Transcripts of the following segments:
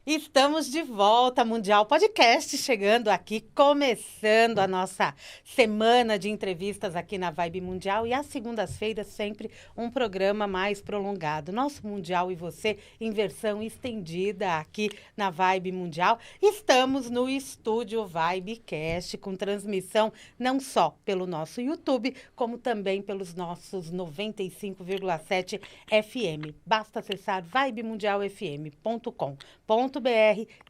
Estamos de volta, Mundial Podcast, chegando aqui, começando a nossa semana de entrevistas aqui na Vibe Mundial. E às segundas-feiras, sempre um programa mais prolongado. Nosso Mundial e você, em versão estendida aqui na Vibe Mundial. Estamos no estúdio Vibecast, com transmissão não só pelo nosso YouTube, como também pelos nossos 95,7 FM. Basta acessar vibemundialfm.com.br,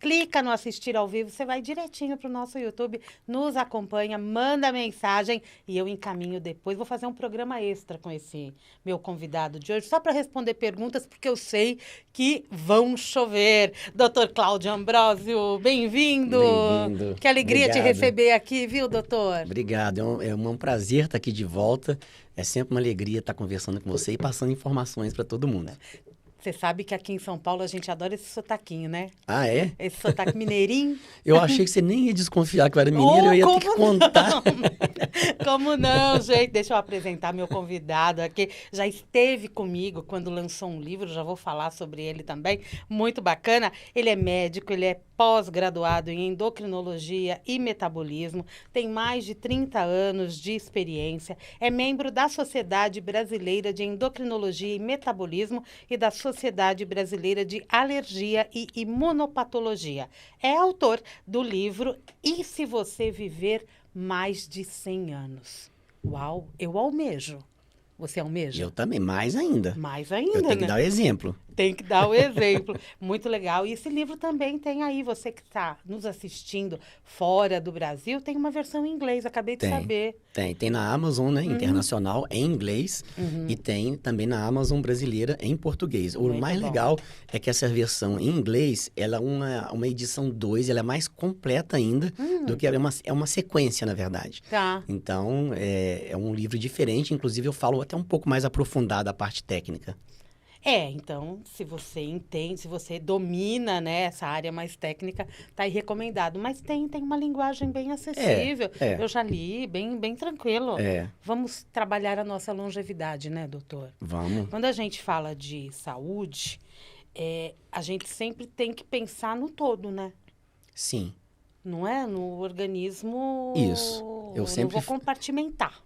clica no assistir ao vivo, você vai direitinho para o nosso YouTube, nos acompanha, manda mensagem e eu encaminho depois. Vou fazer um programa extra com esse meu convidado de hoje, só para responder perguntas, porque eu sei que vão chover. Doutor Cláudio Ambrosio, bem-vindo! Bem-vindo. Que alegria te Obrigado. receber aqui, viu, doutor? Obrigado, é um prazer estar aqui de volta. É sempre uma alegria estar conversando com você e passando informações para todo mundo. Você sabe que aqui em São Paulo a gente adora esse sotaquinho, né? Ah, é? Esse sotaque mineirinho. Eu achei que você nem ia desconfiar que eu era mineiro, eu ia ter que contar. Como não, gente? Deixa eu apresentar meu convidado aqui. Já esteve comigo quando lançou um livro, já vou falar sobre ele também. Muito bacana. Ele é médico, ele é pós-graduado em endocrinologia e metabolismo, tem mais de 30 anos de experiência, é membro da Sociedade Brasileira de Endocrinologia e Metabolismo e da Sociedade Brasileira de Alergia e Imunopatologia. É autor do livro E se você viver mais de 100 anos? Uau, eu almejo. Você almeja? Eu também, mais ainda. Mais ainda, Eu tenho que né? dar o exemplo. Tem que dar o exemplo. Muito legal. E esse livro também tem aí, você que está nos assistindo fora do Brasil, tem uma versão em inglês, acabei de saber. Tem na Amazon, né, internacional, em inglês, e tem também na Amazon brasileira, em português. O Muito mais bom. legal é que essa versão em inglês, ela é uma edição 2, ela é mais completa ainda do que é uma sequência, na verdade. Tá. Então, é um livro diferente, inclusive eu falo até um pouco mais aprofundado a parte técnica. Então, se você entende, se você domina, né, essa área mais técnica, tá aí recomendado. Mas tem uma linguagem bem acessível. É. Eu já li, bem tranquilo. É. Vamos trabalhar a nossa longevidade, né, doutor? Vamos. Quando a gente fala de saúde, a gente sempre tem que pensar no todo, né? Sim. Não é? No organismo. Isso. Eu sempre não vou compartimentar.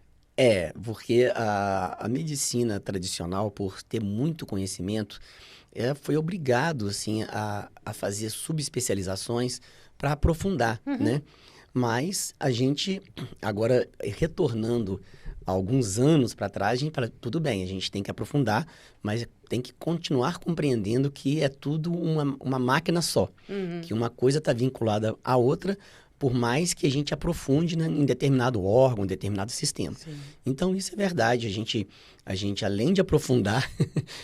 Porque a medicina tradicional, por ter muito conhecimento, foi obrigado, assim, a fazer subespecializações para aprofundar, né? Mas a gente, agora, retornando alguns anos para trás, a gente fala, tudo bem, a gente tem que aprofundar, mas tem que continuar compreendendo que é tudo uma máquina só, que uma coisa está vinculada à outra, por mais que a gente aprofunde, né, em determinado órgão, em determinado sistema. Sim. Então, isso é verdade. A gente além de aprofundar,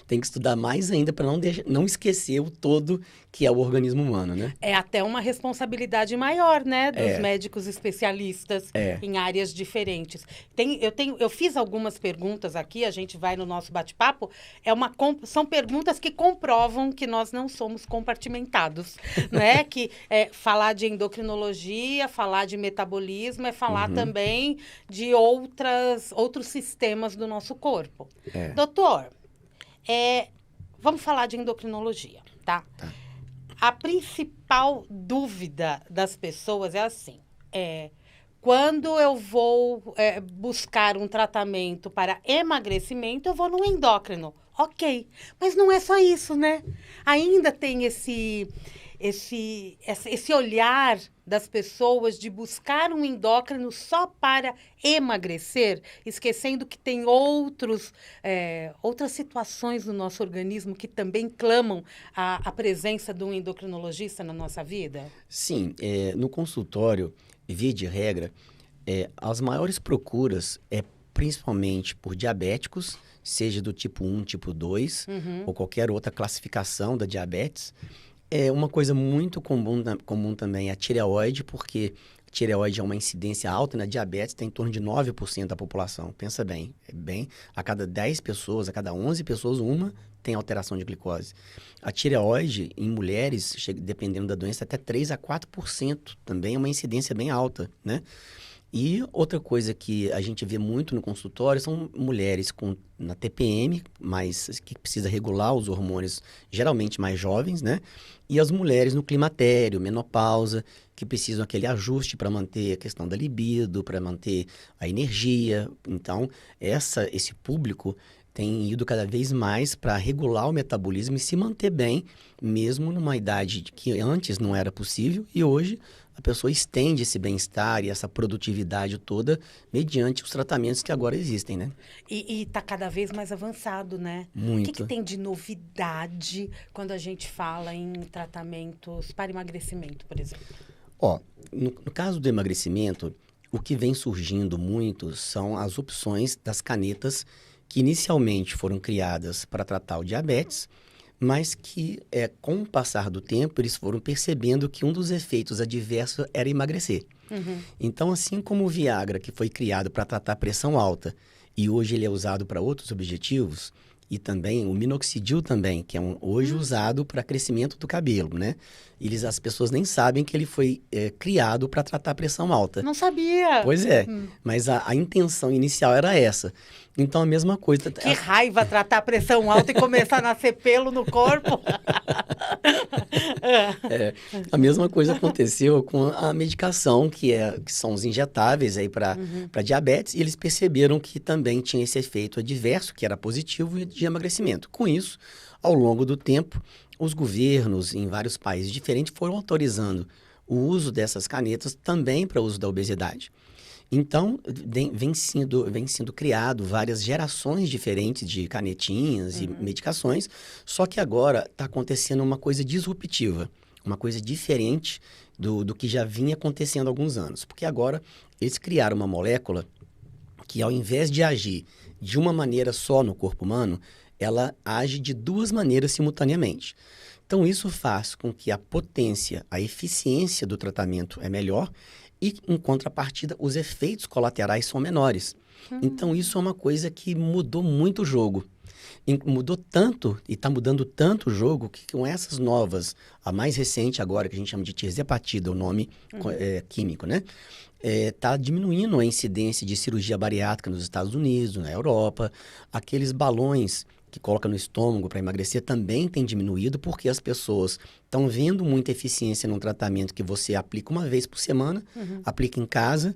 tem que estudar mais ainda para não esquecer o todo que é o organismo humano, né? É até uma responsabilidade maior, né, dos médicos especialistas em áreas diferentes. Eu fiz algumas perguntas aqui, a gente vai no nosso bate-papo, são perguntas que comprovam que nós não somos compartimentados, né? Que falar de endocrinologia, falar de metabolismo, é falar também de outros sistemas do nosso corpo. Doutor, vamos falar de endocrinologia, tá? A principal dúvida das pessoas é assim, quando eu vou buscar um tratamento para emagrecimento, eu vou no endócrino. Ok, mas não é só isso, né? Ainda tem esse olhar das pessoas de buscar um endócrino só para emagrecer, esquecendo que tem outras situações no nosso organismo que também clamam a presença de um endocrinologista na nossa vida? Sim, no consultório, via de regra, as maiores procuras principalmente por diabéticos, seja do tipo 1, tipo 2, ou qualquer outra classificação da diabetes. Uma coisa muito comum também é a tireoide, porque a tireoide é uma incidência alta na diabetes, tem em torno de 9% da população. Pensa bem, a cada 10 pessoas, a cada 11 pessoas, uma tem alteração de glicose. A tireoide, em mulheres, dependendo da doença, até 3 a 4% também é uma incidência bem alta, né? E outra coisa que a gente vê muito no consultório são mulheres na TPM, mas que precisa regular os hormônios, geralmente mais jovens, né? E as mulheres no climatério, menopausa, que precisam aquele ajuste para manter a questão da libido, para manter a energia. Então, esse público tem ido cada vez mais para regular o metabolismo e se manter bem, mesmo numa idade que antes não era possível, e hoje a pessoa estende esse bem-estar e essa produtividade toda mediante os tratamentos que agora existem, né? E está cada vez mais avançado, né? Muito. O que tem de novidade quando a gente fala em tratamentos para emagrecimento, por exemplo? Ó, no caso do emagrecimento, o que vem surgindo muito são as opções das canetas que inicialmente foram criadas para tratar o diabetes, mas que, com o passar do tempo, eles foram percebendo que um dos efeitos adversos era emagrecer. Uhum. Então, assim como o Viagra, que foi criado para tratar pressão alta, e hoje ele é usado para outros objetivos, e também o minoxidil também, que é hoje usado para crescimento do cabelo, né? As pessoas nem sabem que ele foi criado para tratar pressão alta. Não sabia! Pois é, mas a intenção inicial era essa. Então, a mesma coisa... Que raiva tratar pressão alta e começar a nascer pelo no corpo! A mesma coisa aconteceu com a medicação, que são os injetáveis aí para diabetes, e eles perceberam que também tinha esse efeito adverso, que era positivo, de emagrecimento. Com isso, ao longo do tempo, os governos em vários países diferentes foram autorizando o uso dessas canetas também para o uso da obesidade. Então, vem sendo criado várias gerações diferentes de canetinhas e medicações, só que agora está acontecendo uma coisa disruptiva, uma coisa diferente do que já vinha acontecendo há alguns anos. Porque agora eles criaram uma molécula que, ao invés de agir de uma maneira só no corpo humano, ela age de duas maneiras simultaneamente. Então, isso faz com que a potência, a eficiência do tratamento é melhor e, em contrapartida, os efeitos colaterais são menores. Então, isso é uma coisa que mudou muito o jogo. Mudou tanto, e está mudando tanto o jogo, que com essas novas, a mais recente agora, que a gente chama de tirzepatida, o nome químico, né? Está diminuindo a incidência de cirurgia bariátrica nos Estados Unidos, na Europa. Aqueles balões que coloca no estômago para emagrecer também tem diminuído, porque as pessoas estão vendo muita eficiência num tratamento que você aplica uma vez por semana, aplica em casa,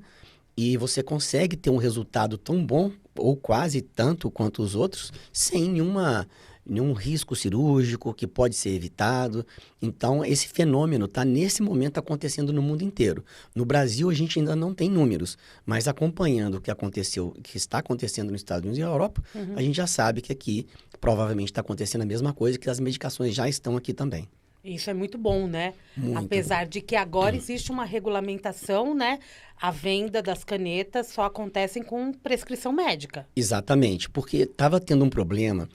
e você consegue ter um resultado tão bom, ou quase tanto quanto os outros, sem nenhum risco cirúrgico que pode ser evitado. Então, esse fenômeno está, nesse momento, acontecendo no mundo inteiro. No Brasil, a gente ainda não tem números, mas acompanhando o que está acontecendo nos Estados Unidos e na Europa, a gente já sabe que aqui provavelmente está acontecendo a mesma coisa, que as medicações já estão aqui também. Isso é muito bom, né? Muito. Apesar de que agora existe uma regulamentação, né? A venda das canetas só acontecem com prescrição médica. Exatamente, porque estava tendo um problema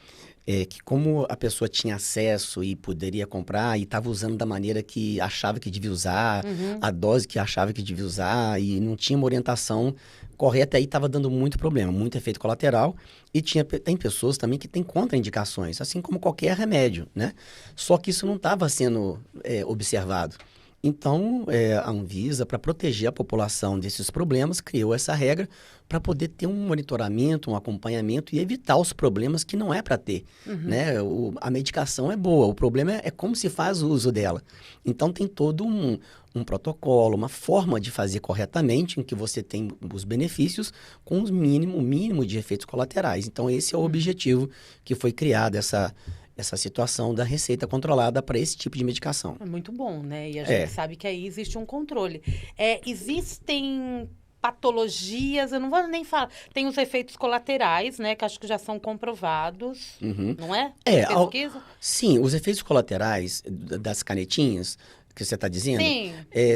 que, como a pessoa tinha acesso e poderia comprar, e estava usando da maneira que achava que devia usar, a dose que achava que devia usar, e não tinha uma orientação correta, aí estava dando muito problema, muito efeito colateral, e tem pessoas também que têm contraindicações, assim como qualquer remédio, né? Só que isso não estava sendo observado. Então, a Anvisa, para proteger a população desses problemas, criou essa regra para poder ter um monitoramento, um acompanhamento e evitar os problemas que não é para ter, né? A medicação é boa, o problema é como se faz o uso dela. Então, tem todo um protocolo, uma forma de fazer corretamente, em que você tem os benefícios com o mínimo de efeitos colaterais. Então, esse é o objetivo que foi criado, essa situação da receita controlada para esse tipo de medicação. É muito bom, né? E a gente sabe que aí existe um controle. Existem patologias, eu não vou nem falar, tem os efeitos colaterais, né? Que acho que já são comprovados, não é? Pesquisa? Sim, os efeitos colaterais das canetinhas, que você está dizendo,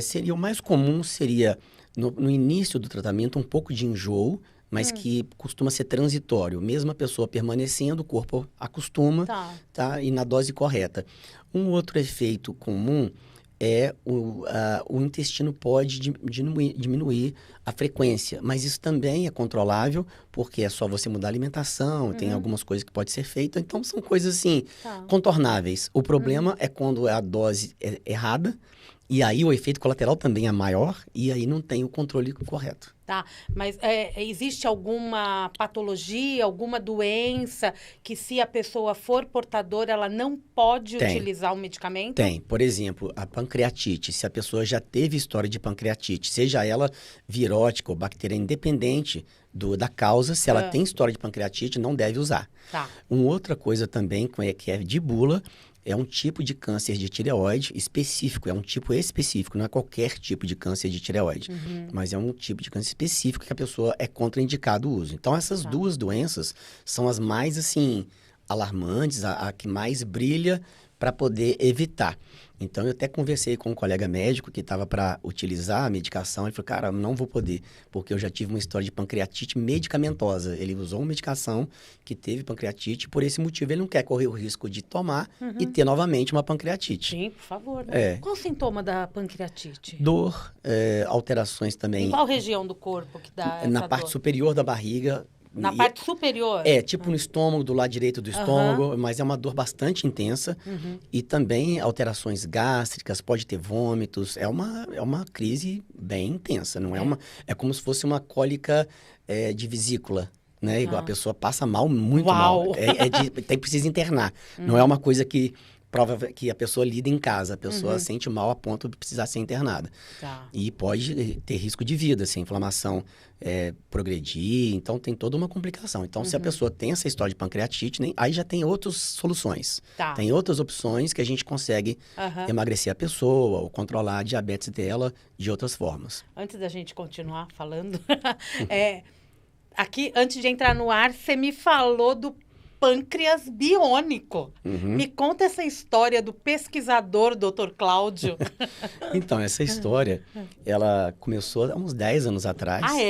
seria o mais comum, seria no início do tratamento um pouco de enjoo, mas que costuma ser transitório. Mesmo a pessoa permanecendo, o corpo acostuma, tá? E na dose correta. Um outro efeito comum é o intestino pode diminuir a frequência, mas isso também é controlável, porque é só você mudar a alimentação, tem algumas coisas que pode ser feita, então são coisas assim, contornáveis. O problema é quando a dose é errada, E aí o efeito colateral também é maior e aí não tem o controle correto. Tá, mas existe alguma patologia, alguma doença que se a pessoa for portadora, ela não pode utilizar o medicamento? Tem. Por exemplo, a pancreatite. Se a pessoa já teve história de pancreatite, seja ela virótica ou bacteriana, independente da causa, se ela tem história de pancreatite, não deve usar. Tá. Uma outra coisa também que é de bula, é um tipo de câncer de tireoide específico, é um tipo específico, não é qualquer tipo de câncer de tireoide, mas é um tipo de câncer específico que a pessoa é contraindicado o uso. Então, essas duas doenças são as mais, assim, alarmantes, a que mais brilha para poder evitar. Então, eu até conversei com um colega médico que estava para utilizar a medicação. Ele falou, cara, não vou poder, porque eu já tive uma história de pancreatite medicamentosa. Ele usou uma medicação que teve pancreatite, por esse motivo ele não quer correr o risco de tomar e ter novamente uma pancreatite. Sim, por favor. Né? Qual o sintoma da pancreatite? Dor, alterações também. Em qual região do corpo que dá essa Na parte dor? superior da barriga. Na parte superior? Tipo no estômago, do lado direito do estômago, mas é uma dor bastante intensa. E também alterações gástricas, pode ter vômitos. É uma crise bem intensa, não é uma... É como se fosse uma cólica de vesícula, né? Igual a pessoa passa mal, muito mal. Precisa internar. Não é uma coisa que prova que a pessoa lida em casa. A pessoa sente mal a ponto de precisar ser internada. Tá. E pode ter risco de vida, se a inflamação progredir. Então, tem toda uma complicação. Então, se a pessoa tem essa história de pancreatite, aí já tem outras soluções. Tá. Tem outras opções que a gente consegue emagrecer a pessoa ou controlar a diabetes dela de outras formas. Antes da gente continuar falando, aqui, antes de entrar no ar, você me falou do pâncreas biônico. Me conta essa história do pesquisador Dr. Cláudio. Então, essa história, ela começou há uns 10 anos atrás. Ah,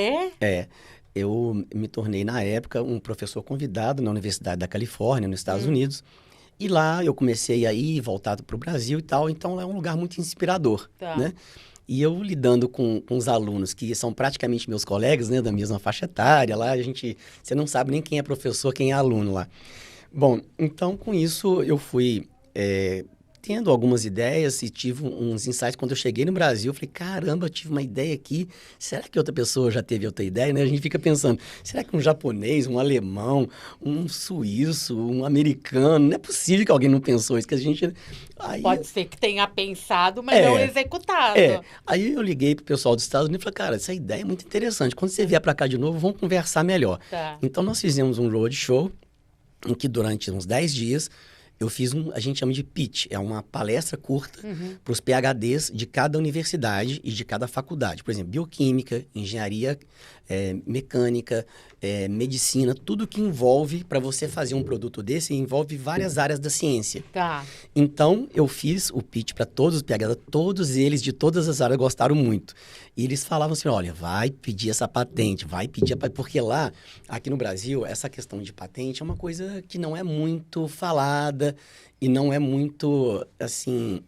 é? Eu me tornei, na época, um professor convidado na Universidade da Califórnia, nos Estados Unidos. E lá eu comecei a ir, voltado para o Brasil e tal. Então, é um lugar muito inspirador, né? E eu lidando com os alunos que são praticamente meus colegas, né, da mesma faixa etária, lá você não sabe nem quem é professor, quem é aluno lá. Bom, então com isso eu fui tendo algumas ideias e tive uns insights. Quando eu cheguei no Brasil, eu falei, caramba, eu tive uma ideia aqui, será que outra pessoa já teve outra ideia, né? A gente fica pensando, será que um japonês, um alemão, um suíço, um americano, não é possível que alguém não pensou isso, que a gente... Pode ser que tenha pensado, mas não executado. Aí eu liguei pro pessoal dos Estados Unidos e falei, cara, essa ideia é muito interessante, quando você vier para cá de novo, vamos conversar melhor. Então nós fizemos um roadshow, em que durante uns 10 dias, eu fiz a gente chama de pitch, é uma palestra curta para os PhDs de cada universidade e de cada faculdade. Por exemplo, bioquímica, engenharia mecânica, medicina, tudo que envolve, para você fazer um produto desse, envolve várias áreas da ciência. Tá. Então, eu fiz o pitch para todos os PhDs, todos eles de todas as áreas gostaram muito. E eles falavam assim, olha, vai pedir essa patente, porque lá, aqui no Brasil, essa questão de patente é uma coisa que não é muito falada e não é muito, assim...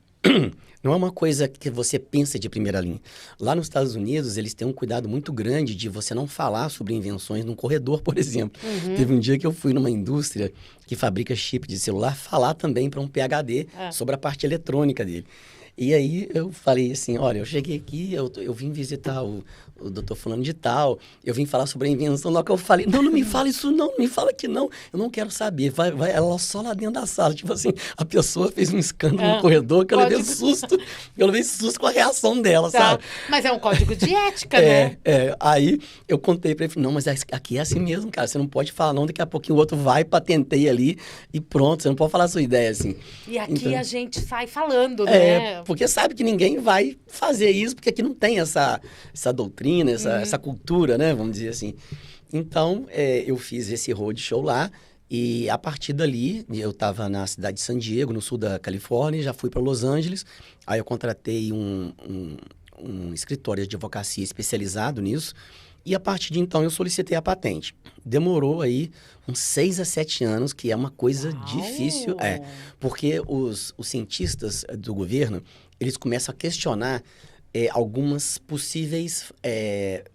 Não é uma coisa que você pensa de primeira linha. Lá nos Estados Unidos, eles têm um cuidado muito grande de você não falar sobre invenções num corredor, por exemplo. Teve um dia que eu fui numa indústria que fabrica chip de celular, falar também para um PhD sobre a parte eletrônica dele. E aí eu falei assim, olha, eu cheguei aqui, eu vim visitar o doutor fulano de tal, eu vim falar sobre a invenção, logo que eu falei, não me fala isso não me fala que não, eu não quero saber, vai ela só lá dentro da sala, tipo assim, a pessoa fez um escândalo no corredor, que eu levei susto com a reação dela, sabe? Mas é um código de ética, né? Aí eu contei pra ele, não, mas aqui é assim mesmo, cara, você não pode falar não, daqui a pouquinho o outro vai, patenteia ali e pronto, você não pode falar a sua ideia assim. E aqui então, a gente sai falando, né? Porque sabe que ninguém vai fazer isso, porque aqui não tem essa doutrina, essa cultura, né? Vamos dizer assim. Então, eu fiz esse roadshow lá e a partir dali, eu estava na cidade de San Diego, no sul da Califórnia, já fui para Los Angeles. Aí eu contratei um escritório de advocacia especializado nisso. E a partir de então eu solicitei a patente. Demorou aí uns 6 a 7 anos, que é uma coisa difícil. Porque os cientistas do governo, eles começam a questionar algumas possíveis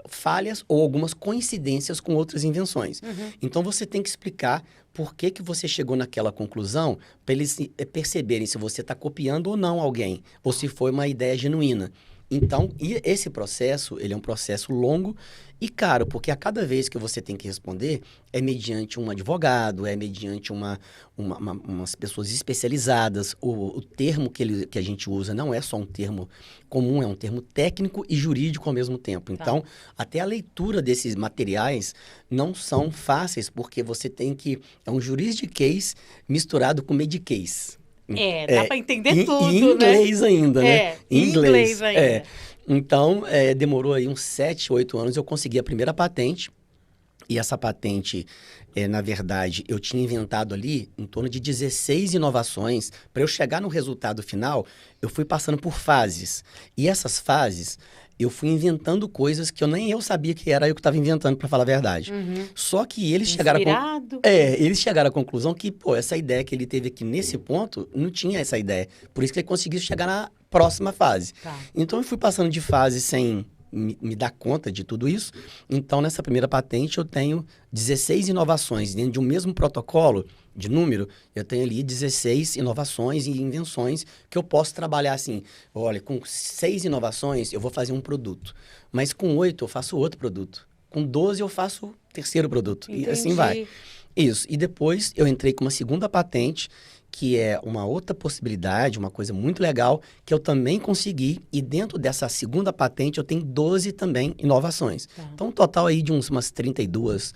falhas ou algumas coincidências com outras invenções. Então, você tem que explicar por que você chegou naquela conclusão para eles perceberem se você está copiando ou não alguém, ou se foi uma ideia genuína. Então, esse processo, ele é um processo longo e caro, porque a cada vez que você tem que responder, é mediante um advogado, é mediante umas pessoas especializadas. O termo que a gente usa não é só um termo comum, é um termo técnico e jurídico ao mesmo tempo. Então, até a leitura desses materiais não são fáceis, porque você tem que... É um juridiquês misturado com mediquês. Dá para entender tudo, em inglês, né? Ainda, né? Em inglês ainda. Então, demorou aí uns 7, 8 anos, eu consegui a primeira patente. E essa patente, na verdade, eu tinha inventado ali em torno de 16 inovações. Para eu chegar no resultado final, eu fui passando por fases. E essas fases, eu fui inventando coisas que nem eu sabia que era eu que estava inventando, para falar a verdade. Só que eles chegaram eles chegaram à conclusão que, essa ideia que ele teve aqui nesse ponto, não tinha essa ideia. Por isso que ele conseguiu chegar na próxima fase. Então, eu fui passando de fase sem me dar conta de tudo isso. Então, nessa primeira patente, eu tenho 16 inovações. Dentro de um mesmo protocolo de número, eu tenho ali 16 inovações e invenções que eu posso trabalhar assim. Olha, com 6 inovações, eu vou fazer um produto. Mas com 8, eu faço outro produto. Com 12, eu faço o terceiro produto. Entendi. E assim vai. Isso. E depois, eu entrei com uma segunda patente, que é uma outra possibilidade, uma coisa muito legal, que eu também consegui. E dentro dessa segunda patente, eu tenho 12 também inovações. Então, um total aí de umas 32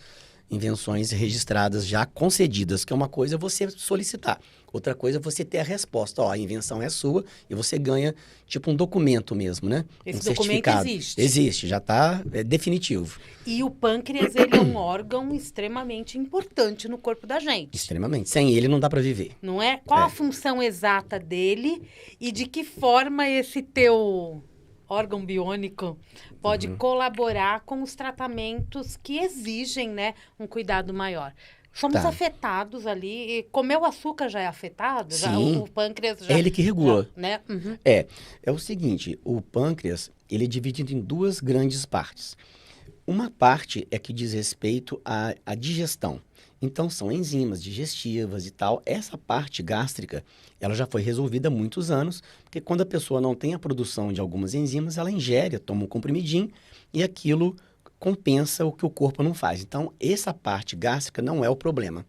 invenções registradas já concedidas, que é uma coisa você solicitar. Outra coisa é você ter a resposta. A invenção é sua e você ganha tipo um documento mesmo, né? Esse documento existe? Existe, já está definitivo. E o pâncreas, ele é um órgão extremamente importante no corpo da gente. Extremamente. Sem ele não dá para viver. Não é? Qual a função exata dele e de que forma esse teu órgão biônico pode colaborar com os tratamentos que exigem, né, um cuidado maior? Somos afetados ali. E comer o açúcar já é afetado? Sim. Já, o pâncreas já... É ele que regula. Né? É o seguinte, o pâncreas, ele é dividido em duas grandes partes. Uma parte é que diz respeito à digestão. Então, são enzimas digestivas e tal. Essa parte gástrica, ela já foi resolvida há muitos anos, porque quando a pessoa não tem a produção de algumas enzimas, ela ingere, toma um comprimidinho e aquilo compensa o que o corpo não faz. Então, essa parte gástrica não é o problema.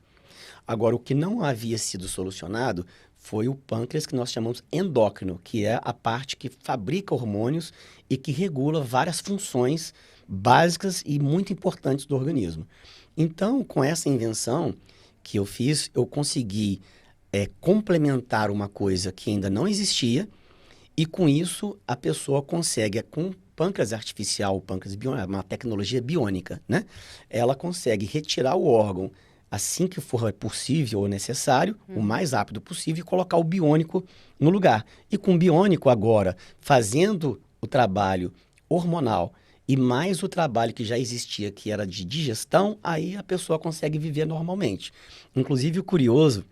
Agora, o que não havia sido solucionado foi o pâncreas, que nós chamamos endócrino, que é a parte que fabrica hormônios e que regula várias funções básicas e muito importantes do organismo. Então, com essa invenção que eu fiz, eu consegui complementar uma coisa que ainda não existia e, com isso, a pessoa consegue, com pâncreas artificial, pâncreas biônico, uma tecnologia biônica, né? Ela consegue retirar o órgão assim que for possível ou necessário, o mais rápido possível, e colocar o biônico no lugar. E com o biônico agora, fazendo o trabalho hormonal e mais o trabalho que já existia, que era de digestão, aí a pessoa consegue viver normalmente. Inclusive, o curioso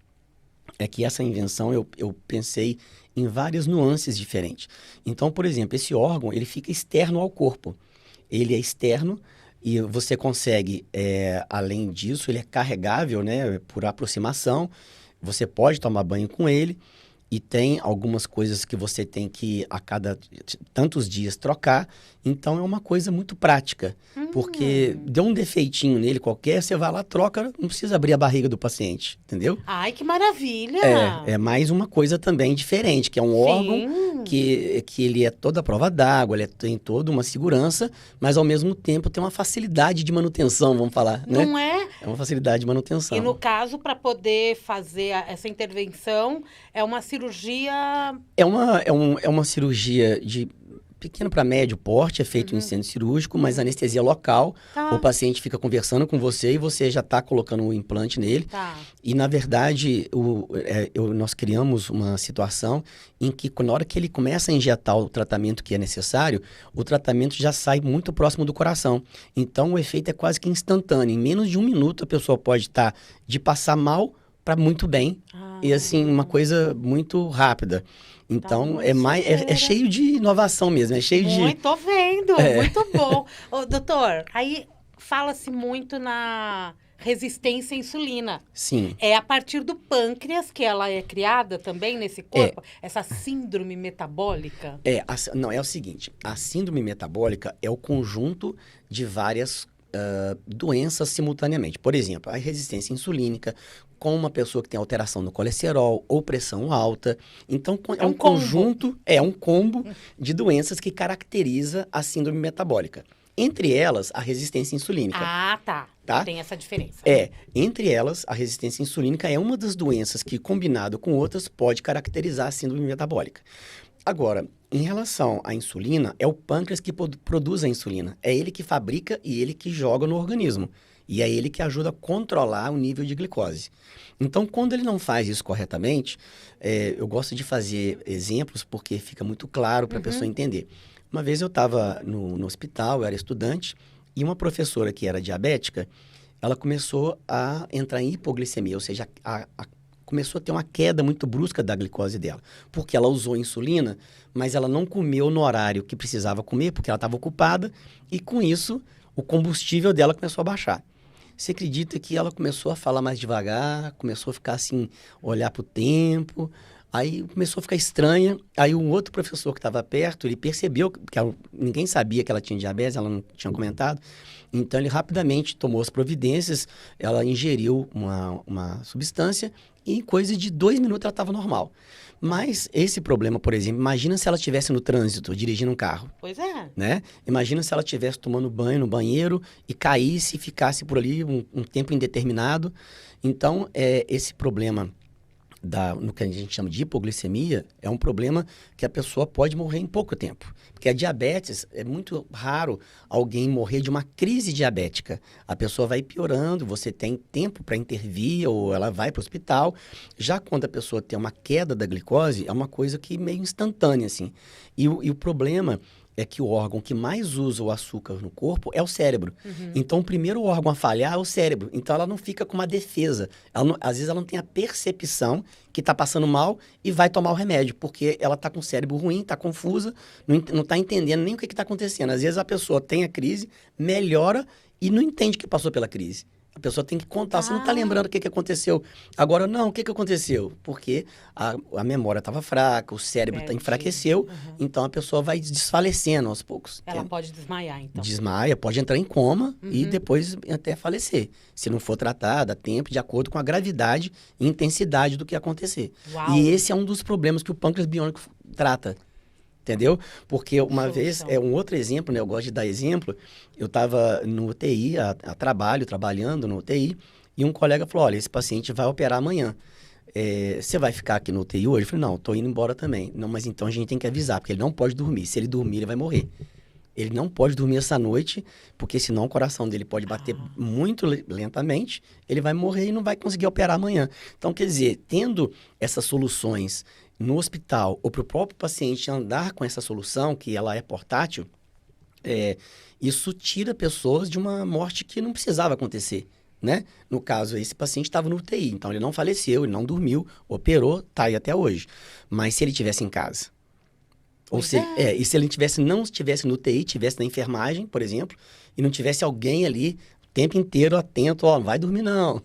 é que essa invenção eu pensei em várias nuances diferentes. Então, por exemplo, esse órgão, ele fica externo ao corpo. Ele é externo e você consegue, além disso, ele é carregável, né, por aproximação. Você pode tomar banho com ele e tem algumas coisas que você tem que, a cada tantos dias, trocar. Então, é uma coisa muito prática, porque deu um defeitinho nele qualquer, você vai lá, troca, não precisa abrir a barriga do paciente, entendeu? Ai, que maravilha! É mais uma coisa também diferente, que é um órgão que ele é toda a prova d'água, ele tem toda uma segurança, mas ao mesmo tempo tem uma facilidade de manutenção, vamos falar, né? Não é? É uma facilidade de manutenção. E no caso, para poder fazer essa intervenção, é uma cirurgia... É uma cirurgia de pequeno para médio porte, é feito em centro cirúrgico, mas anestesia local. O paciente fica conversando com você e você já está colocando o implante nele. E, na verdade, nós criamos uma situação em que, na hora que ele começa a injetar o tratamento que é necessário, o tratamento já sai muito próximo do coração. Então, o efeito é quase que instantâneo. Em menos de 1 minuto, a pessoa pode estar de passar mal para muito bem. e assim, uma coisa muito rápida. Então, é cheio de inovação mesmo, é cheio de... Muito, tô vendo, muito bom. Ô, doutor, aí fala-se muito na resistência à insulina. Sim. É a partir do pâncreas que ela é criada também nesse corpo? Essa síndrome metabólica? Não, é o seguinte, a síndrome metabólica é o conjunto de várias doenças simultaneamente. Por exemplo, a resistência insulínica, com uma pessoa que tem alteração no colesterol ou pressão alta. Então, é um conjunto, um combo de doenças que caracteriza a síndrome metabólica. Entre elas, a resistência insulínica. Ah, tá. Tem essa diferença. Entre elas, a resistência insulínica é uma das doenças que, combinado com outras, pode caracterizar a síndrome metabólica. Agora, em relação à insulina, é o pâncreas que produz a insulina. É ele que fabrica e ele que joga no organismo. E é ele que ajuda a controlar o nível de glicose. Então, quando ele não faz isso corretamente, eu gosto de fazer exemplos porque fica muito claro para a pessoa entender. Uma vez eu estava no hospital, eu era estudante, e uma professora que era diabética, ela começou a entrar em hipoglicemia, ou seja, começou a ter uma queda muito brusca da glicose dela, porque ela usou insulina, mas ela não comeu no horário que precisava comer, porque ela estava ocupada, e com isso, o combustível dela começou a baixar. Você acredita que ela começou a falar mais devagar, começou a ficar assim, olhar para o tempo, aí começou a ficar estranha. Aí um outro professor que estava perto, ele percebeu que ninguém sabia que ela tinha diabetes, ela não tinha comentado. Então, ele rapidamente tomou as providências, ela ingeriu uma substância e em coisa de 2 minutos ela estava normal. Mas esse problema, por exemplo, imagina se ela estivesse no trânsito, dirigindo um carro. Pois é. Né? Imagina se ela estivesse tomando banho no banheiro e caísse e ficasse por ali um tempo indeterminado. Então, esse problema no que a gente chama de hipoglicemia, é um problema que a pessoa pode morrer em pouco tempo. Porque a diabetes, é muito raro alguém morrer de uma crise diabética. A pessoa vai piorando, você tem tempo para intervir ou ela vai para o hospital. Já quando a pessoa tem uma queda da glicose, é uma coisa que meio instantânea, assim. E o problema é que o órgão que mais usa o açúcar no corpo é o cérebro. Então, o primeiro órgão a falhar é o cérebro. Então, ela não fica com uma defesa. Às vezes, ela não tem a percepção que está passando mal e vai tomar o remédio, porque ela está com o cérebro ruim, está confusa, não está entendendo nem o que está acontecendo. Às vezes, a pessoa tem a crise, melhora e não entende que passou pela crise. A pessoa tem que contar, você não está lembrando o que aconteceu. Agora, não, o que aconteceu? Porque a memória estava fraca, o cérebro enfraqueceu, então a pessoa vai desfalecendo aos poucos. Ela pode desmaiar, então. Desmaia, pode entrar em coma e depois até falecer, se não for tratada a tempo, de acordo com a gravidade e intensidade do que acontecer. Uau. E esse é um dos problemas que o pâncreas biônico trata. Entendeu? Porque uma vez, um outro exemplo, né? Eu gosto de dar exemplo. Eu estava no UTI, trabalhando no UTI, e um colega falou, olha, esse paciente vai operar amanhã. Você vai ficar aqui no UTI hoje? Eu falei, não, estou indo embora também. Não, mas então a gente tem que avisar, porque ele não pode dormir. Se ele dormir, ele vai morrer. Ele não pode dormir essa noite, porque senão o coração dele pode bater muito lentamente, ele vai morrer e não vai conseguir operar amanhã. Então, quer dizer, tendo essas soluções no hospital ou para o próprio paciente andar com essa solução, que ela é portátil, isso tira pessoas de uma morte que não precisava acontecer, né? No caso, esse paciente estava no UTI, então ele não faleceu, ele não dormiu, operou, tá aí até hoje. Mas se ele estivesse em casa, ou se, e se ele não estivesse no UTI, estivesse na enfermagem, por exemplo, e não tivesse alguém ali o tempo inteiro atento, não vai dormir não,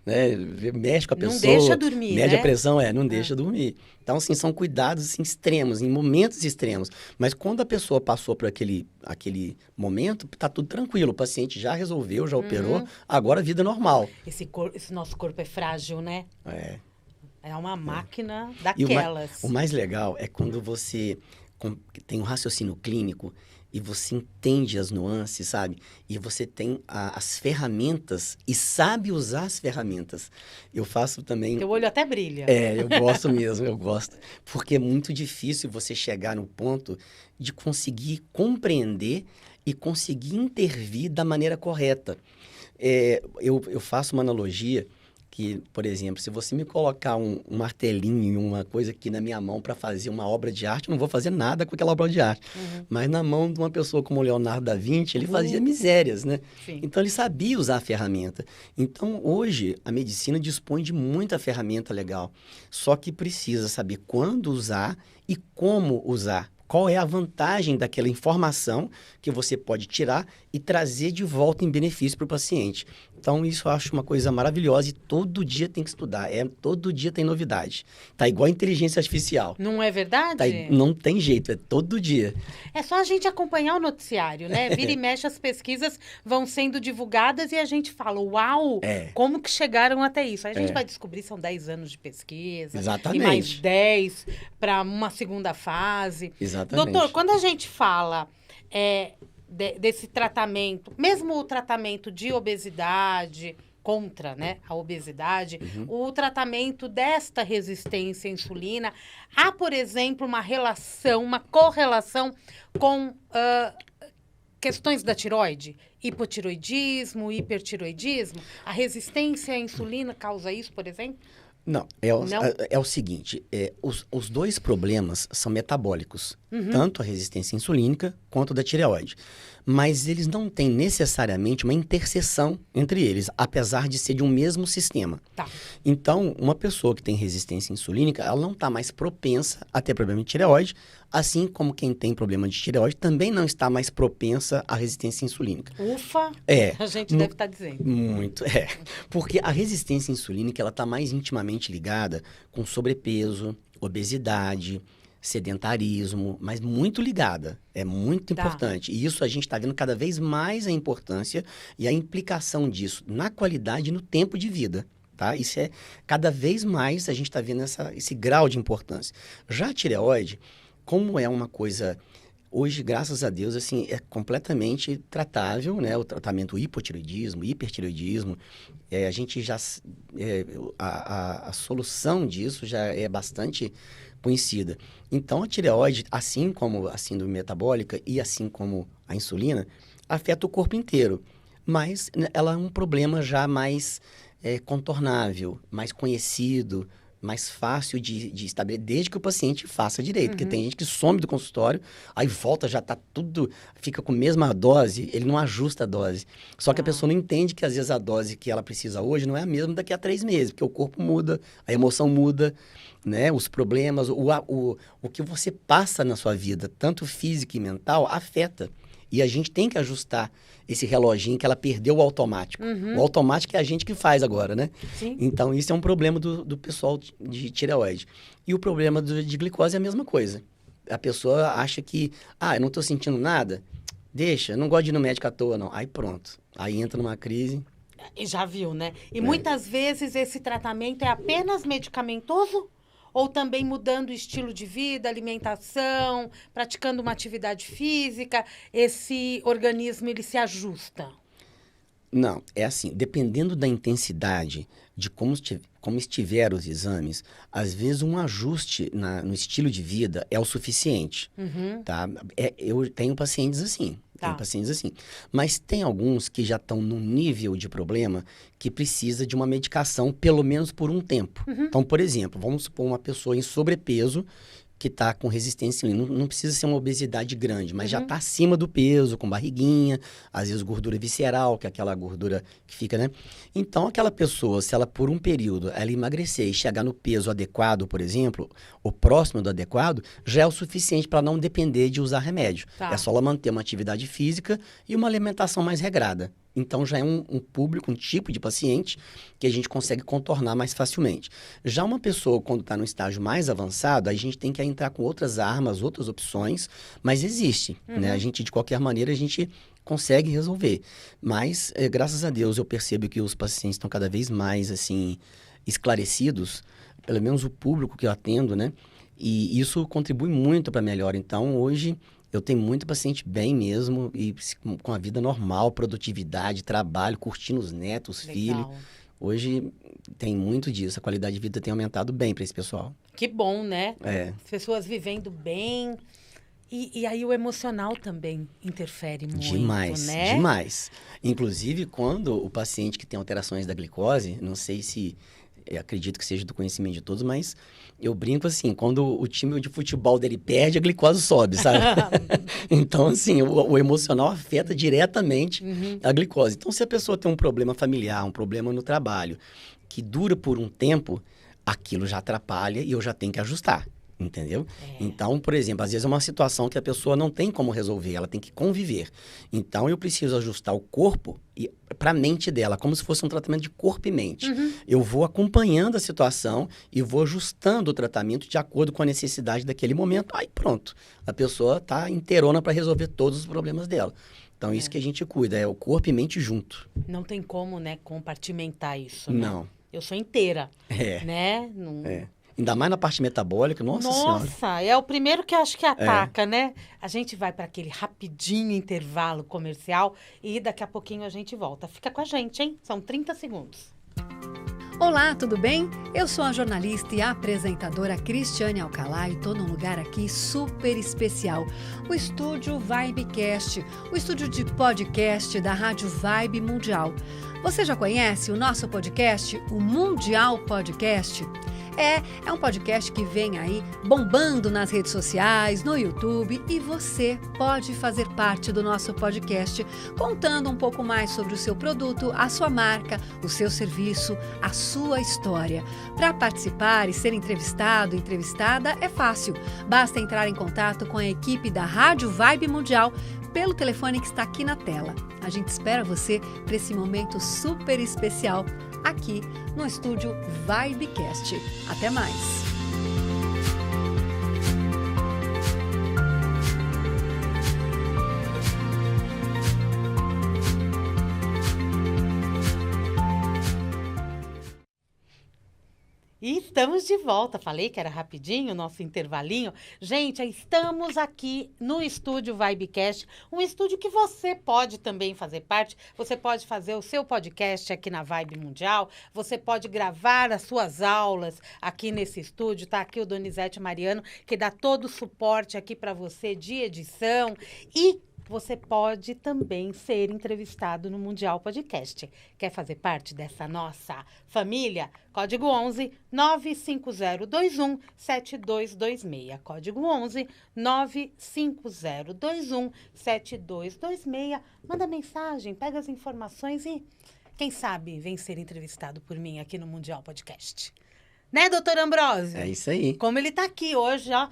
né? Mexe com a pessoa. Não deixa dormir, mede a pressão, não deixa dormir. Então, assim, são cuidados assim, extremos, em momentos extremos. Mas quando a pessoa passou por aquele momento, tá tudo tranquilo, o paciente já resolveu, já operou, agora a vida é normal. Esse nosso corpo é frágil, né? É uma máquina daquelas. O mais legal é quando você tem um raciocínio clínico e você entende as nuances, sabe? E você tem as ferramentas e sabe usar as ferramentas. Eu faço também... Teu olho até brilha. Eu gosto mesmo, eu gosto. Porque é muito difícil você chegar no ponto de conseguir compreender e conseguir intervir da maneira correta. Eu faço uma analogia que, por exemplo, se você me colocar um martelinho, uma coisa aqui na minha mão para fazer uma obra de arte, eu não vou fazer nada com aquela obra de arte. Mas na mão de uma pessoa como o Leonardo da Vinci, ele fazia misérias, né? Sim. Então, ele sabia usar a ferramenta. Então, hoje, a medicina dispõe de muita ferramenta legal. Só que precisa saber quando usar e como usar. Qual é a vantagem daquela informação que você pode tirar e trazer de volta em benefício para o paciente. Então, isso eu acho uma coisa maravilhosa e todo dia tem que estudar. Todo dia tem novidade. Tá igual a inteligência artificial. Não é verdade? Não tem jeito, é todo dia. É só a gente acompanhar o noticiário, né? Vira e mexe, as pesquisas vão sendo divulgadas e a gente fala, uau, como que chegaram até isso? Aí a gente vai descobrir, são 10 anos de pesquisa. Exatamente. E mais 10 para uma segunda fase. Exatamente. Doutor, quando a gente fala desse tratamento, mesmo o tratamento de obesidade, contra, né, a obesidade, o tratamento desta resistência à insulina, há, por exemplo, uma relação, uma correlação com questões da tireoide? Hipotiroidismo, hipertiroidismo? A resistência à insulina causa isso, por exemplo? Não, é o seguinte, os dois problemas são metabólicos, tanto a resistência insulínica quanto a da tireoide. Mas eles não têm necessariamente uma interseção entre eles, apesar de ser de um mesmo sistema. Tá. Então, uma pessoa que tem resistência insulínica, ela não está mais propensa a ter problema de tireoide, assim como quem tem problema de tireoide também não está mais propensa à resistência insulínica. Ufa! A gente deve estar dizendo. Muito, Porque a resistência insulínica, ela está mais intimamente ligada com sobrepeso, obesidade, sedentarismo, mas muito ligada. É muito importante. E isso a gente está vendo cada vez mais a importância e a implicação disso na qualidade e no tempo de vida. Tá? Isso cada vez mais a gente está vendo esse grau de importância. Já a tireoide, como é uma coisa... Hoje, graças a Deus, assim, é completamente tratável, né? O tratamento hipotireoidismo, hipertireoidismo, a gente já... a solução disso já é bastante conhecida. Então, a tireoide, assim como a síndrome metabólica e assim como a insulina, afeta o corpo inteiro. Mas ela é um problema já mais contornável, mais conhecido, mais fácil de estabelecer, desde que o paciente faça direito. Porque tem gente que some do consultório, aí volta, já tá tudo, fica com a mesma dose, ele não ajusta a dose. Só que a pessoa não entende que às vezes a dose que ela precisa hoje não é a mesma daqui a 3 meses, porque o corpo muda, a emoção muda, né? Os problemas, o que você passa na sua vida, tanto física e mental, afeta. E a gente tem que ajustar esse reloginho que ela perdeu o automático. O automático é a gente que faz agora, né? Sim. Então, isso é um problema do pessoal de tireoide. E o problema de glicose é a mesma coisa. A pessoa acha que, eu não estou sentindo nada, deixa, não gosto de ir no médico à toa, não. Aí pronto, aí entra numa crise. E já viu, né? E muitas vezes esse tratamento é apenas medicamentoso? Ou também mudando o estilo de vida, alimentação, praticando uma atividade física, esse organismo ele se ajusta? Não, é assim, dependendo da intensidade de como estiver os exames, às vezes um ajuste no estilo de vida é o suficiente, tá? Eu tenho pacientes assim. Tem pacientes assim. Mas tem alguns que já estão num nível de problema que precisa de uma medicação pelo menos por um tempo. Então, por exemplo, vamos supor uma pessoa em sobrepeso que está com resistência à insulina. Não precisa ser uma obesidade grande, mas já está acima do peso, com barriguinha, às vezes gordura visceral, que é aquela gordura que fica, né? Então, aquela pessoa, se ela por um período ela emagrecer e chegar no peso adequado, por exemplo, ou próximo do adequado, já é o suficiente para não depender de usar remédio. É só ela manter uma atividade física e uma alimentação mais regrada. Então, já é um público, um tipo de paciente que a gente consegue contornar mais facilmente. Já uma pessoa, quando está no estágio mais avançado, a gente tem que entrar com outras armas, outras opções, mas existe, né? A gente, de qualquer maneira, a gente consegue resolver. Mas, graças a Deus, eu percebo que os pacientes estão cada vez mais, assim, esclarecidos, pelo menos o público que eu atendo, né? E isso contribui muito para a melhora. Então, hoje... eu tenho muito paciente bem mesmo, e com a vida normal, produtividade, trabalho, curtindo os netos, filhos. Hoje tem muito disso, a qualidade de vida tem aumentado bem para esse pessoal. Que bom, né? É. As pessoas vivendo bem E aí o emocional também interfere muito, Demais, né? demais. Inclusive, quando o paciente que tem alterações da glicose, não sei se, eu acredito que seja do conhecimento de todos, mas eu brinco assim, quando o time de futebol dele perde, a glicose sobe, sabe? Então, assim, o emocional afeta diretamente a glicose. Então, se a pessoa tem um problema familiar, um problema no trabalho, que dura por um tempo, aquilo já atrapalha e eu já tenho que ajustar. Entendeu? Então, por exemplo, às vezes é uma situação que a pessoa não tem como resolver, ela tem que conviver. Então, eu preciso ajustar o corpo para a mente dela, como se fosse um tratamento de corpo e mente. Eu vou acompanhando a situação e vou ajustando o tratamento de acordo com a necessidade daquele momento. Aí pronto, a pessoa está inteirona para resolver todos os problemas dela. Então, isso que a gente cuida, é o corpo e mente junto. Não tem como, né, compartimentar isso, né? Não. Eu sou inteira, né? Ainda mais na parte metabólica, nossa senhora. Nossa, é o primeiro que eu acho que ataca, né? A gente vai para aquele rapidinho intervalo comercial e daqui a pouquinho a gente volta. Fica com a gente, hein? São 30 segundos. Olá, tudo bem? Eu sou a jornalista e apresentadora Cristiane Alcalá e estou num lugar aqui super especial, o estúdio Vibecast, o estúdio de podcast da Rádio Vibe Mundial. Você já conhece o nosso podcast, o Mundial Podcast? É um podcast que vem aí bombando nas redes sociais, no YouTube, e você pode fazer parte do nosso podcast contando um pouco mais sobre o seu produto, a sua marca, o seu serviço, a sua história. Para participar e ser entrevistado, entrevistada, é fácil. Basta entrar em contato com a equipe da Rádio Vibe Mundial pelo telefone que está aqui na tela. A gente espera você para esse momento super especial aqui no estúdio Vibecast. Até mais! E estamos de volta. Falei que era rapidinho, nosso intervalinho. Gente, estamos aqui no estúdio Vibecast, um estúdio que você pode também fazer parte. Você pode fazer o seu podcast aqui na Vibe Mundial. Você pode gravar as suas aulas aqui nesse estúdio. Tá aqui o Donizete Mariano, que dá todo o suporte aqui para você de edição. E você pode também ser entrevistado no Mundial Podcast. Quer fazer parte dessa nossa família? Código 11 95021 7226. Código 11 95021 7226. Manda mensagem, pega as informações e, quem sabe, vem ser entrevistado por mim aqui no Mundial Podcast. Né, doutor Ambrósio? É isso aí. Como ele está aqui hoje, ó.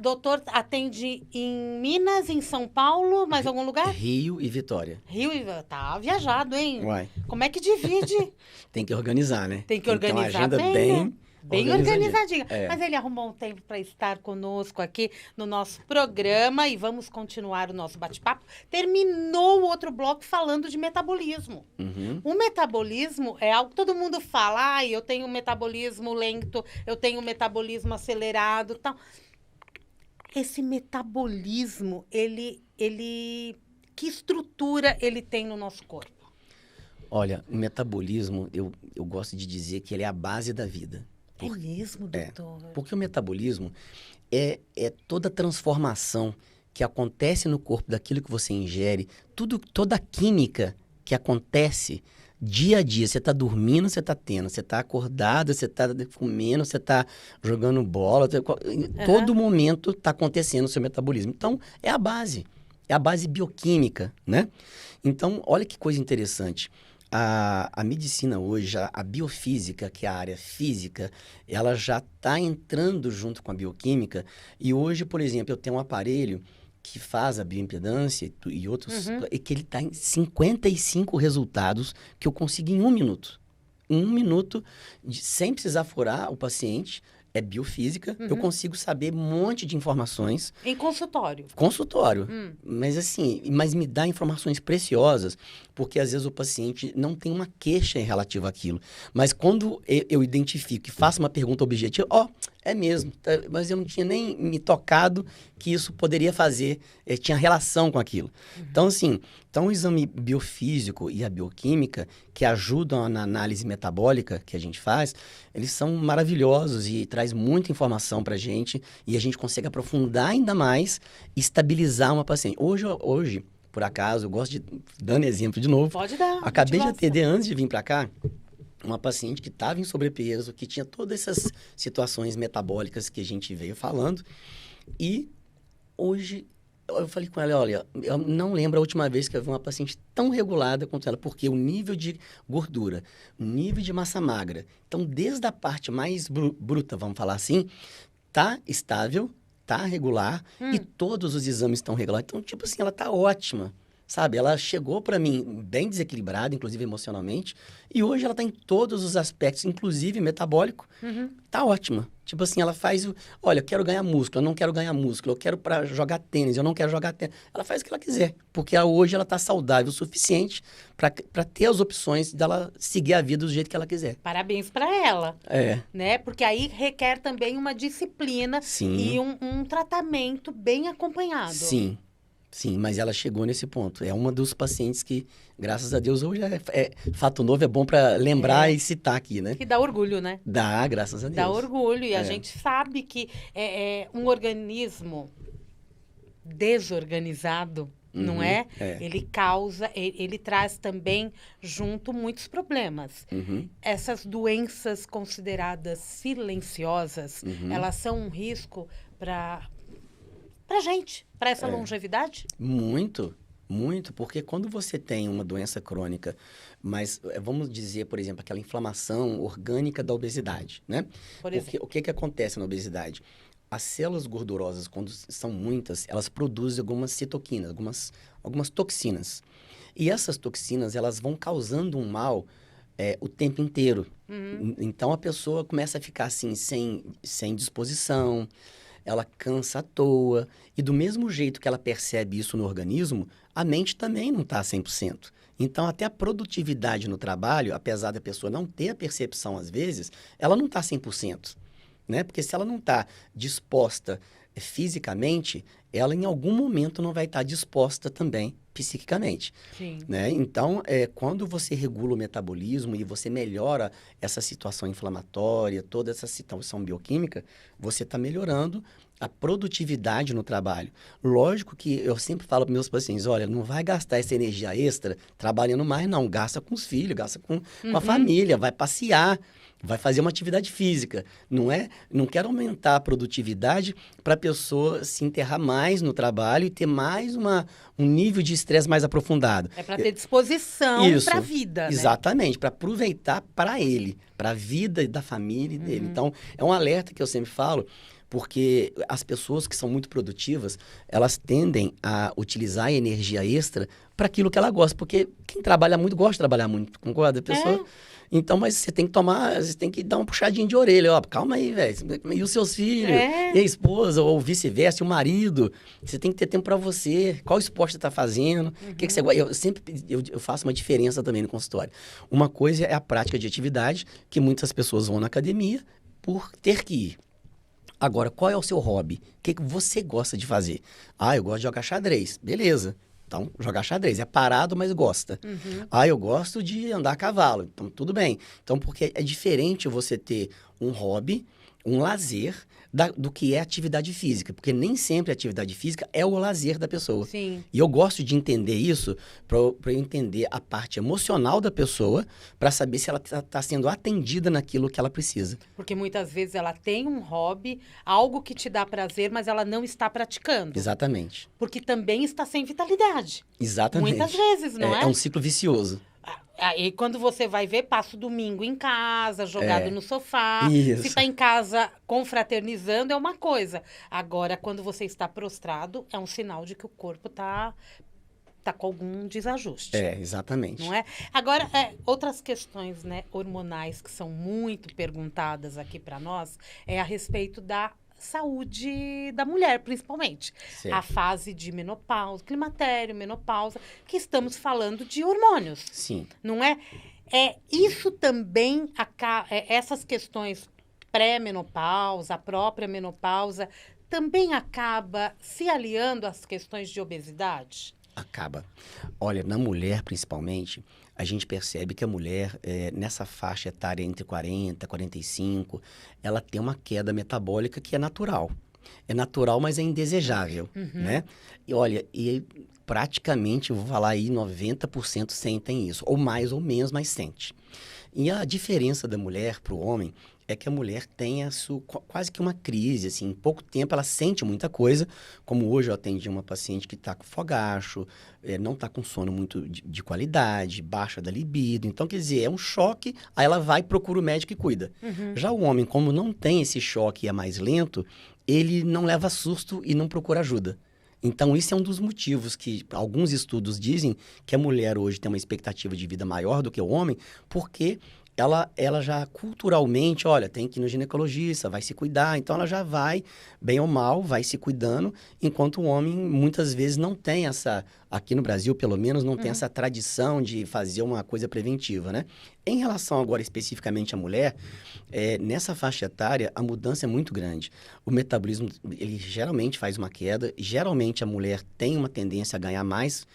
Doutor atende em Minas, em São Paulo, mais algum lugar? Rio e Vitória. Rio e... Tá viajado, hein? Uai. Como é que divide? Tem que organizar, né? Tem que organizar uma agenda bem organizadinha. É. Mas ele arrumou um tempo para estar conosco aqui no nosso programa e vamos continuar o nosso bate-papo. Terminou o outro bloco falando de metabolismo. O metabolismo é algo que todo mundo fala. Eu tenho um metabolismo lento, eu tenho um metabolismo acelerado, tal. Esse metabolismo, ele que estrutura ele tem no nosso corpo? Olha, o metabolismo, eu gosto de dizer que ele é a base da vida. É mesmo, doutor? Porque o metabolismo é toda a transformação que acontece no corpo daquilo que você ingere, toda a química que acontece dia a dia. Você está dormindo, você está tendo, você está acordado, você está comendo, você está jogando bola. Em todo momento está acontecendo o seu metabolismo. Então, é a base bioquímica, né? Então, olha que coisa interessante. A medicina hoje, a biofísica, que é a área física, ela já está entrando junto com a bioquímica. E hoje, por exemplo, eu tenho um aparelho que faz a bioimpedância e outros, e que ele está em 55 resultados que eu consigo em 1 minuto. Em 1 minuto, sem precisar furar o paciente, é biofísica, eu consigo saber um monte de informações. Em consultório? Consultório. Mas assim, me dá informações preciosas, porque às vezes o paciente não tem uma queixa relativa àquilo. Mas quando eu identifico e faço uma pergunta objetiva, é mesmo, mas eu não tinha nem me tocado que isso poderia fazer, tinha relação com aquilo. Então, assim, o exame biofísico e a bioquímica, que ajudam na análise metabólica que a gente faz, eles são maravilhosos e traz muita informação pra gente, e a gente consegue aprofundar ainda mais e estabilizar uma paciente. Hoje, por acaso, eu gosto de... Dando exemplo de novo. Pode dar. Acabei de atender, antes de vir para cá, uma paciente que estava em sobrepeso, que tinha todas essas situações metabólicas que a gente veio falando. E hoje eu falei com ela, olha, eu não lembro a última vez que eu vi uma paciente tão regulada quanto ela, porque o nível de gordura, o nível de massa magra, então desde a parte mais bruta, vamos falar assim, tá estável, tá regular e todos os exames estão regulares. Então, tipo assim, ela tá ótima, sabe? Ela chegou para mim bem desequilibrada, inclusive emocionalmente, e hoje ela tá em todos os aspectos, inclusive metabólico, tá ótima. Tipo assim, ela faz olha, eu quero ganhar músculo, eu não quero ganhar músculo, eu quero para jogar tênis, eu não quero jogar tênis. Ela faz o que ela quiser, porque hoje ela tá saudável o suficiente para ter as opções dela seguir a vida do jeito que ela quiser. Parabéns para ela. É. Né? Porque aí requer também uma disciplina e um tratamento bem acompanhado. Sim, mas ela chegou nesse ponto. É uma dos pacientes que, graças a Deus, hoje fato novo, é bom para lembrar e citar aqui, né? Que dá orgulho, né? Dá, graças a Deus. Dá orgulho. E a gente sabe que um organismo desorganizado, não é? Ele ele traz também junto muitos problemas. Essas doenças consideradas silenciosas, elas são um risco para gente, para essa longevidade? Muito, porque quando você tem uma doença crônica, mas vamos dizer, por exemplo, aquela inflamação orgânica da obesidade, né? Por exemplo. O que acontece na obesidade? As células gordurosas, quando são muitas, elas produzem algumas citoquinas, algumas toxinas. E essas toxinas, elas vão causando um mal o tempo inteiro. Então, a pessoa começa a ficar assim, sem disposição, ela cansa à toa. E do mesmo jeito que ela percebe isso no organismo, a mente também não está 100%. Então, até a produtividade no trabalho, apesar da pessoa não ter a percepção às vezes, ela não está 100%. Né? Porque se ela não está disposta fisicamente, ela em algum momento não vai estar disposta também psiquicamente. Sim. Né? Então, quando você regula o metabolismo e você melhora essa situação inflamatória, toda essa situação bioquímica, você está melhorando a produtividade no trabalho. Lógico que eu sempre falo para meus pacientes, olha, não vai gastar essa energia extra trabalhando mais, não. Gasta com os filhos, gasta com a família, vai passear, vai fazer uma atividade física. Não quero aumentar a produtividade para a pessoa se enterrar mais no trabalho e ter mais um nível de estresse mais aprofundado. É para ter disposição para a vida, né? Exatamente, para aproveitar para ele, para a vida da família dele. Então, é um alerta que eu sempre falo, porque as pessoas que são muito produtivas, elas tendem a utilizar a energia extra para aquilo que ela gosta, porque quem trabalha muito gosta de trabalhar muito, concorda? A pessoa... Então, mas você tem que dar uma puxadinha de orelha, ó, calma aí, velho, e os seus filhos, e a esposa, ou vice-versa, e o marido, você tem que ter tempo para você, qual esporte você tá fazendo, o que você gosta, eu faço uma diferença também no consultório. Uma coisa é a prática de atividade, que muitas pessoas vão na academia por ter que ir. Agora, qual é o seu hobby? O que você gosta de fazer? Eu gosto de jogar xadrez, beleza. Então, jogar xadrez. É parado, mas gosta. Eu gosto de andar a cavalo. Então, tudo bem. Então, porque é diferente você ter um hobby, um lazer, do que é atividade física. Porque nem sempre a atividade física é o lazer da pessoa. Sim. E eu gosto de entender isso para eu entender a parte emocional da pessoa, para saber se ela está sendo atendida naquilo que ela precisa. Porque muitas vezes ela tem um hobby, algo que te dá prazer, mas ela não está praticando. Exatamente. Porque também está sem vitalidade. Exatamente. Muitas vezes, não é? É um ciclo vicioso. Aí quando você vai ver, passa o domingo em casa, jogado no sofá. Isso. Se está em casa confraternizando, é uma coisa. Agora, quando você está prostrado, é um sinal de que o corpo está com algum desajuste. Exatamente. Não é? Agora, outras questões, né, hormonais que são muito perguntadas aqui para nós é a respeito da saúde da mulher, principalmente. Certo. A fase de menopausa, climatério, menopausa, que estamos falando de hormônios. Sim. Não é? Isso também, essas questões pré-menopausa, a própria menopausa, também acaba se aliando às questões de obesidade? Acaba. Olha, na mulher, principalmente, a gente percebe que a mulher, nessa faixa etária entre 40 e 45, ela tem uma queda metabólica que é natural. É natural, mas é indesejável, né? E olha, praticamente, eu vou falar aí, 90% sentem isso. Ou mais ou menos, mas sente. E a diferença da mulher para o homem é que a mulher tem quase que uma crise, assim, em pouco tempo ela sente muita coisa, como hoje eu atendi uma paciente que está com fogacho, não está com sono muito de qualidade, baixa da libido, então quer dizer, é um choque, aí ela vai e procura o médico e cuida. Já o homem, como não tem esse choque e é mais lento, ele não leva susto e não procura ajuda. Então, isso é um dos motivos que alguns estudos dizem que a mulher hoje tem uma expectativa de vida maior do que o homem, porque ela já culturalmente, olha, tem que ir no ginecologista, vai se cuidar. Então, ela já vai, bem ou mal, vai se cuidando, enquanto o homem, muitas vezes, não tem aqui no Brasil, pelo menos, não tem essa tradição de fazer uma coisa preventiva, né? Em relação agora, especificamente à mulher, nessa faixa etária, a mudança é muito grande. O metabolismo, ele geralmente faz uma queda, geralmente a mulher tem uma tendência a ganhar mais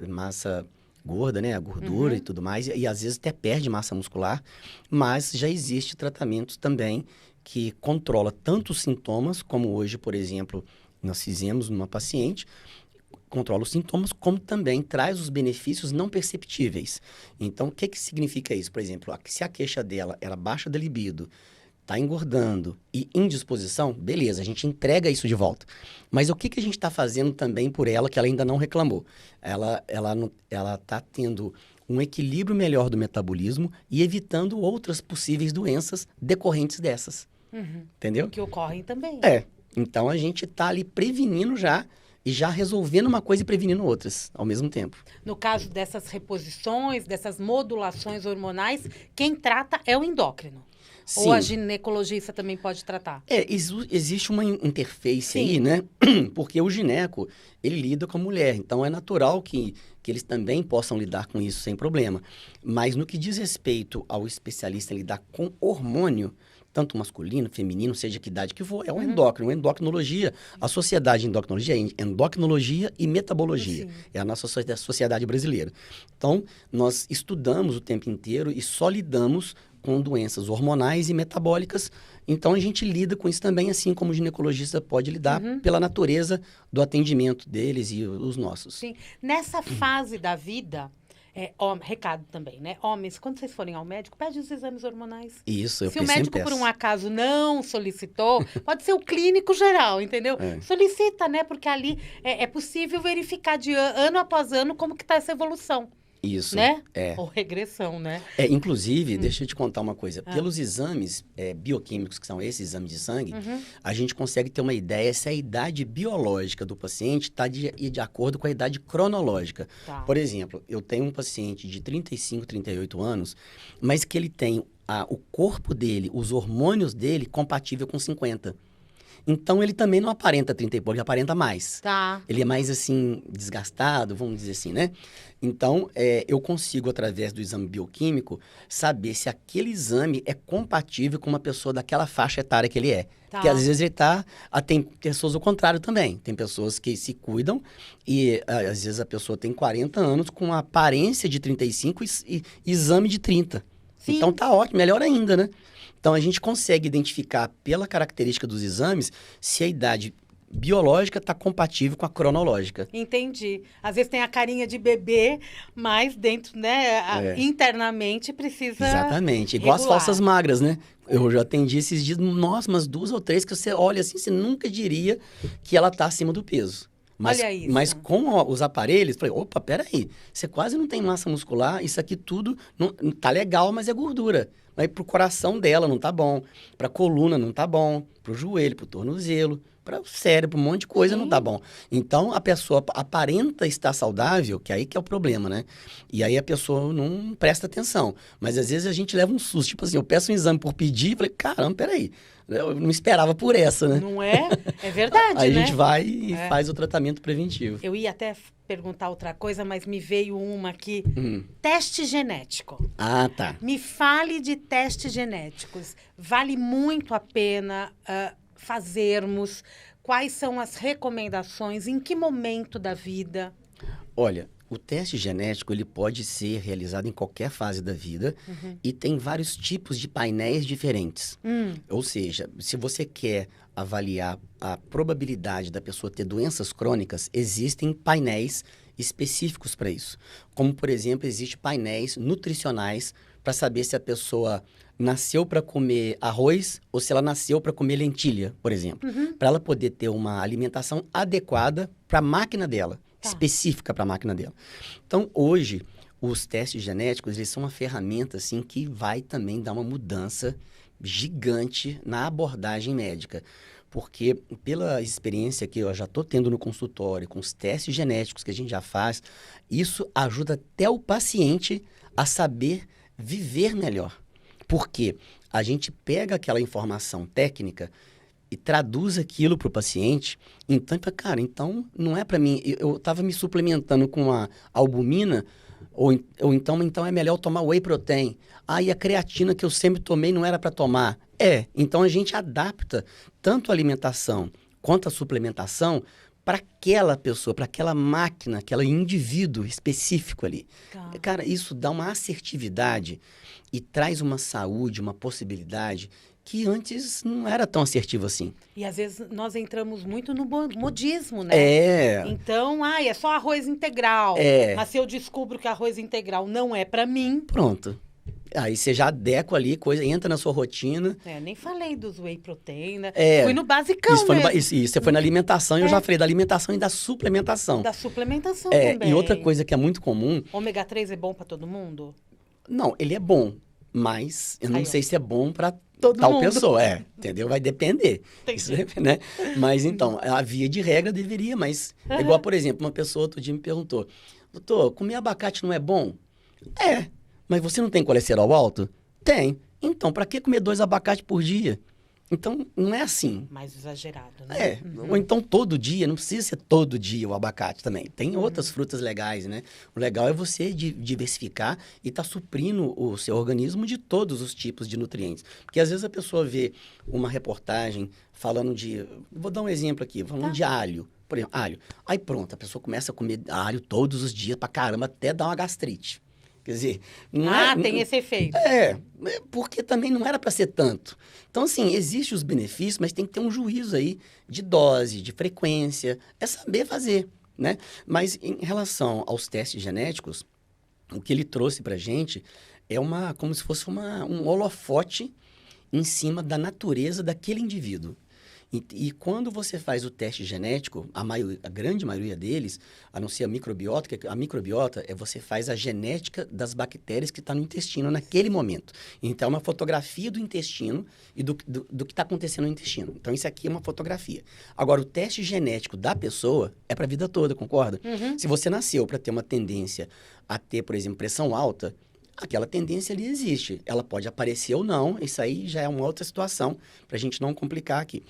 massa gorda, né? A gordura e tudo mais, e às vezes até perde massa muscular, mas já existe tratamentos também que controla tanto os sintomas, como hoje, por exemplo, nós fizemos numa paciente, controla os sintomas, como também traz os benefícios não perceptíveis. Então, o que significa isso? Por exemplo, se a queixa dela era baixa da libido, está engordando e indisposição, beleza, a gente entrega isso de volta. Mas o que a gente está fazendo também por ela, que ela ainda não reclamou? Ela está tendo um equilíbrio melhor do metabolismo e evitando outras possíveis doenças decorrentes dessas. Entendeu? Que ocorrem também. Então, a gente está ali prevenindo já e já resolvendo uma coisa e prevenindo outras ao mesmo tempo. No caso dessas reposições, dessas modulações hormonais, quem trata é o endócrino. Sim. Ou a ginecologista também pode tratar? Existe uma interface aí, né? Porque o gineco, ele lida com a mulher. Então, é natural que eles também possam lidar com isso sem problema. Mas no que diz respeito ao especialista em lidar com hormônio, tanto masculino, feminino, seja que idade que for, é o endócrino. Endocrinologia, a sociedade de endocrinologia é endocrinologia e metabologia. É a nossa sociedade brasileira. Então, nós estudamos o tempo inteiro e só lidamos com doenças hormonais e metabólicas. Então, a gente lida com isso também, assim como o ginecologista pode lidar pela natureza do atendimento deles e os nossos. Sim. Nessa fase da vida, recado também, né? Homens, quando vocês forem ao médico, pede os exames hormonais. Isso, eu Se o médico, por um acaso, não solicitou, pode ser o clínico geral, entendeu? Solicita, né? Porque ali é possível verificar de ano após ano como que está essa evolução. Isso, né? Ou regressão, né? Inclusive, deixa eu te contar uma coisa. Pelos exames bioquímicos, que são esses exames de sangue, a gente consegue ter uma ideia se a idade biológica do paciente está de acordo com a idade cronológica. Tá. Por exemplo, eu tenho um paciente de 35, 38 anos, mas que ele tem o corpo dele, os hormônios dele compatível com 50. Então, ele também não aparenta 30 e pouco, ele aparenta mais. Tá. Ele é mais, assim, desgastado, vamos dizer assim, né? Então, eu consigo, através do exame bioquímico, saber se aquele exame é compatível com uma pessoa daquela faixa etária que ele é. Tá. Porque, às vezes, tem pessoas ao contrário também. Tem pessoas que se cuidam e, às vezes, a pessoa tem 40 anos com aparência de 35 e exame de 30. Sim. Então, tá ótimo, melhor ainda, né? Então, a gente consegue identificar pela característica dos exames se a idade biológica está compatível com a cronológica. Entendi. Às vezes tem a carinha de bebê, mas dentro, né, internamente precisa Exatamente. Igual regular. As falsas magras, né? Eu já atendi esses dias, nossa, umas 2 ou 3 que você olha assim, você nunca diria que ela está acima do peso. Olha isso. Mas com os aparelhos, falei, opa, peraí, você quase não tem massa muscular, isso aqui tudo não tá legal, mas é gordura. Mas pro coração dela não tá bom, pra coluna não tá bom, pro joelho, pro tornozelo, para o cérebro, um monte de coisa não tá bom. Então, a pessoa aparenta estar saudável, que aí que é o problema, né? E aí a pessoa não presta atenção. Mas às vezes a gente leva um susto, tipo assim, eu peço um exame por pedir, falei, caramba, peraí, eu não esperava por essa, né? Não é? É verdade, aí né? a gente vai e faz o tratamento preventivo. Eu ia até perguntar outra coisa, mas me veio uma aqui. Teste genético. Ah, tá. Me fale de testes genéticos. Vale muito a pena fazermos? Quais são as recomendações? Em que momento da vida? Olha, o teste genético ele pode ser realizado em qualquer fase da vida e tem vários tipos de painéis diferentes. Ou seja, se você quer avaliar a probabilidade da pessoa ter doenças crônicas, existem painéis específicos para isso. Como, por exemplo, existem painéis nutricionais para saber se a pessoa nasceu para comer arroz ou se ela nasceu para comer lentilha, por exemplo. Para ela poder ter uma alimentação adequada para a máquina dela. Específica para a máquina dela. Então, hoje, os testes genéticos, eles são uma ferramenta, assim, que vai também dar uma mudança gigante na abordagem médica. Porque, pela experiência que eu já estou tendo no consultório, com os testes genéticos que a gente já faz, isso ajuda até o paciente a saber viver melhor. Porque a gente pega aquela informação técnica e traduz aquilo para o paciente, então, cara, então não é para mim, eu estava me suplementando com a albumina, ou então é melhor tomar whey protein. E a creatina que eu sempre tomei não era para tomar. Então a gente adapta tanto a alimentação quanto a suplementação para aquela pessoa, para aquela máquina, aquele indivíduo específico ali. Cara, isso dá uma assertividade e traz uma saúde, uma possibilidade que antes não era tão assertivo assim. E às vezes nós entramos muito no modismo, né? Então, é só arroz integral. Mas se eu descubro que arroz integral não é para mim... Pronto. Aí você já adequa ali, coisa entra na sua rotina. Nem falei dos whey protein, né? Fui no basicão isso, você foi na alimentação e eu já falei da alimentação e da suplementação. Da suplementação também. E outra coisa que é muito comum... Ômega 3 é bom para todo mundo? Não, ele é bom, mas eu não sei se é bom para tal pessoa, entendeu? Vai depender. Isso, né? Mas então, a via de regra deveria, mas é igual, por exemplo, uma pessoa outro dia me perguntou, doutor, comer abacate não é bom? Mas você não tem colesterol alto? Tem. Então, para que comer 2 abacates por dia? Então, não é assim. Mais exagerado, né? Ou então todo dia, não precisa ser todo dia o abacate também. Tem outras frutas legais, né? O legal é você diversificar e tá suprindo o seu organismo de todos os tipos de nutrientes. Porque às vezes a pessoa vê uma reportagem falando de... Vou dar um exemplo aqui, falando de alho. Por exemplo, alho. Aí pronto, a pessoa começa a comer alho todos os dias pra caramba, até dar uma gastrite. Quer dizer, tem esse efeito. Porque também não era para ser tanto. Então, assim, existem os benefícios, mas tem que ter um juízo aí de dose, de frequência, é saber fazer, né? Mas em relação aos testes genéticos, o que ele trouxe para a gente é como se fosse um holofote em cima da natureza daquele indivíduo. E quando você faz o teste genético, a grande maioria deles, a não ser a microbiota você faz a genética das bactérias que estão no intestino naquele momento. Então, é uma fotografia do intestino e do que está acontecendo no intestino. Então, isso aqui é uma fotografia. Agora, o teste genético da pessoa é para a vida toda, concorda? Se você nasceu para ter uma tendência a ter, por exemplo, pressão alta, aquela tendência ali existe. Ela pode aparecer ou não, isso aí já é uma outra situação, para a gente não complicar aqui.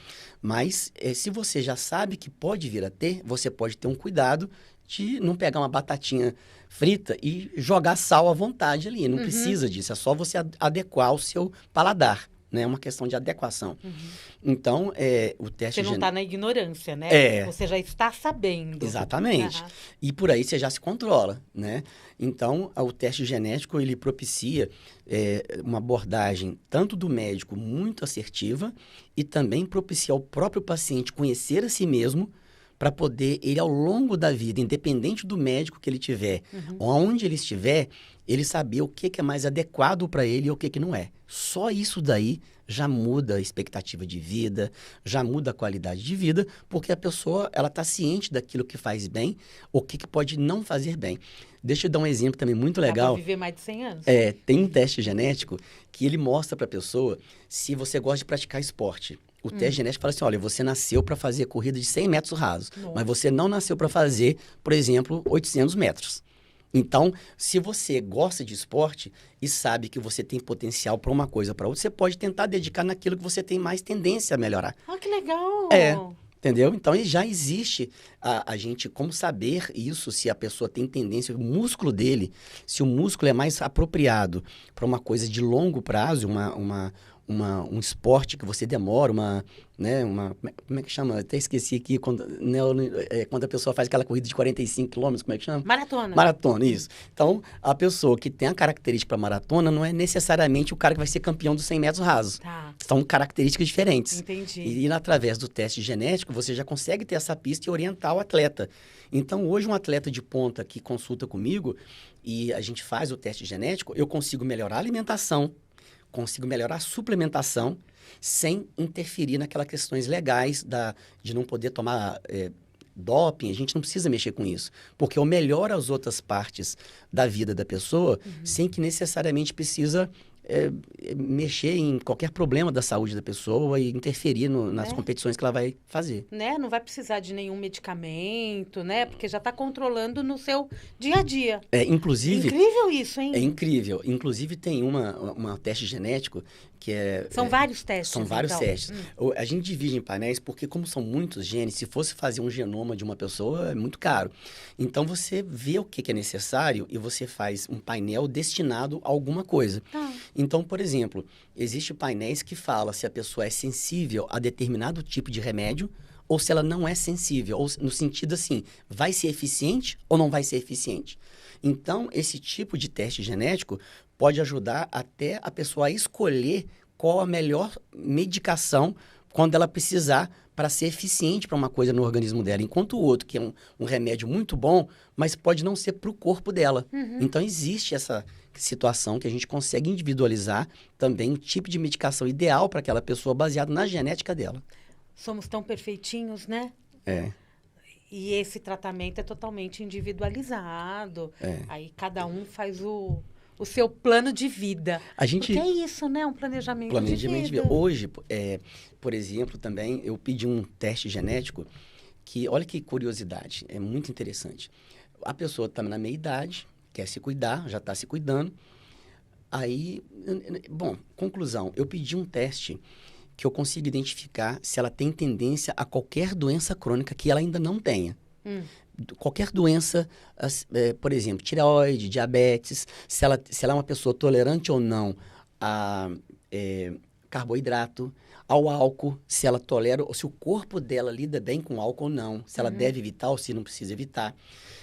Mas, se você já sabe que pode vir a ter, você pode ter um cuidado de não pegar uma batatinha frita e jogar sal à vontade ali. Não precisa disso, é só você adequar o seu paladar. Né? É uma questão de adequação. Então, o teste... Você não está na ignorância, né? Você já está sabendo. Exatamente. E por aí você já se controla, né? Então, o teste genético, ele propicia uma abordagem tanto do médico muito assertiva e também propicia ao próprio paciente conhecer a si mesmo para poder, ele ao longo da vida, independente do médico que ele tiver, ou aonde ele estiver, ele saber o que é mais adequado para ele e o que não é. Só isso daí já muda a expectativa de vida, já muda a qualidade de vida, porque a pessoa ela está ciente daquilo que faz bem, o que pode não fazer bem. Deixa eu dar um exemplo também muito legal. Dá pra viver mais de 100 anos. Tem um teste genético que ele mostra para a pessoa se você gosta de praticar esporte. O teste genético fala assim, olha, você nasceu para fazer corrida de 100 metros rasos, mas você não nasceu para fazer, por exemplo, 800 metros. Então, se você gosta de esporte e sabe que você tem potencial para uma coisa ou para outra, você pode tentar dedicar naquilo que você tem mais tendência a melhorar. Que legal! Entendeu? Então, já existe a gente como saber isso, se a pessoa tem tendência, o músculo dele, se o músculo é mais apropriado para uma coisa de longo prazo, um esporte que você demora, como é que chama? Até esqueci aqui, quando a pessoa faz aquela corrida de 45 quilômetros, como é que chama? Maratona. Maratona, isso. Então, a pessoa que tem a característica para maratona não é necessariamente o cara que vai ser campeão dos 100 metros rasos. Tá. São características diferentes. Entendi. E através do teste genético, você já consegue ter essa pista e orientar o atleta. Então, hoje, um atleta de ponta que consulta comigo e a gente faz o teste genético, eu consigo melhorar a alimentação, consigo melhorar a suplementação sem interferir naquelas questões legais de não poder tomar doping. A gente não precisa mexer com isso, porque eu melhoro as outras partes da vida da pessoa sem que necessariamente precisa mexer em qualquer problema da saúde da pessoa e interferir nas competições que ela vai fazer. Né? Não vai precisar de nenhum medicamento, né? Porque já está controlando no seu dia a dia. Inclusive... Incrível isso, hein? É incrível. Inclusive, tem uma teste genético que é... São vários testes, São vários testes. A gente divide em painéis porque, como são muitos genes, se fosse fazer um genoma de uma pessoa, é muito caro. Então, você vê o que é necessário e você faz um painel destinado a alguma coisa. Então, por exemplo, existem painéis que falam se a pessoa é sensível a determinado tipo de remédio ou se ela não é sensível, ou no sentido assim, vai ser eficiente ou não vai ser eficiente. Então, esse tipo de teste genético pode ajudar até a pessoa a escolher qual a melhor medicação quando ela precisar para ser eficiente para uma coisa no organismo dela. Enquanto o outro, que é um remédio muito bom, mas pode não ser para o corpo dela. Então, existe essa situação que a gente consegue individualizar também o tipo de medicação ideal para aquela pessoa baseado na genética dela. Somos tão perfeitinhos, né? E esse tratamento é totalmente individualizado. Aí cada um faz o seu plano de vida. Porque é isso, né? Um planejamento de vida. Hoje, por exemplo, também eu pedi um teste genético que, olha que curiosidade, é muito interessante. A pessoa está na meia idade, quer se cuidar, já está se cuidando. Aí, bom, conclusão, eu pedi um teste que eu consigo identificar se ela tem tendência a qualquer doença crônica que ela ainda não tenha. Qualquer doença, por exemplo, tireoide, diabetes, se ela é uma pessoa tolerante ou não a carboidrato, ao álcool, se ela tolera, ou se o corpo dela lida bem com álcool ou não, se ela deve evitar ou se não precisa evitar.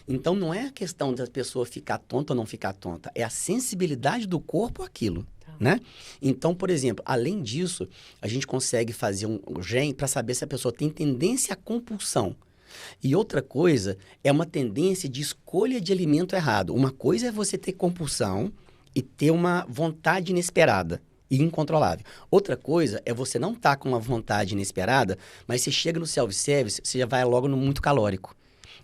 Então, não é a questão da pessoa ficar tonta ou não ficar tonta, é a sensibilidade do corpo àquilo. Né? Então, por exemplo, além disso, a gente consegue fazer um gene para saber se a pessoa tem tendência à compulsão. E outra coisa é uma tendência de escolha de alimento errado. Uma coisa é você ter compulsão e ter uma vontade inesperada e incontrolável. Outra coisa é você não estar com uma vontade inesperada, mas você chega no self-service, você já vai logo no muito calórico.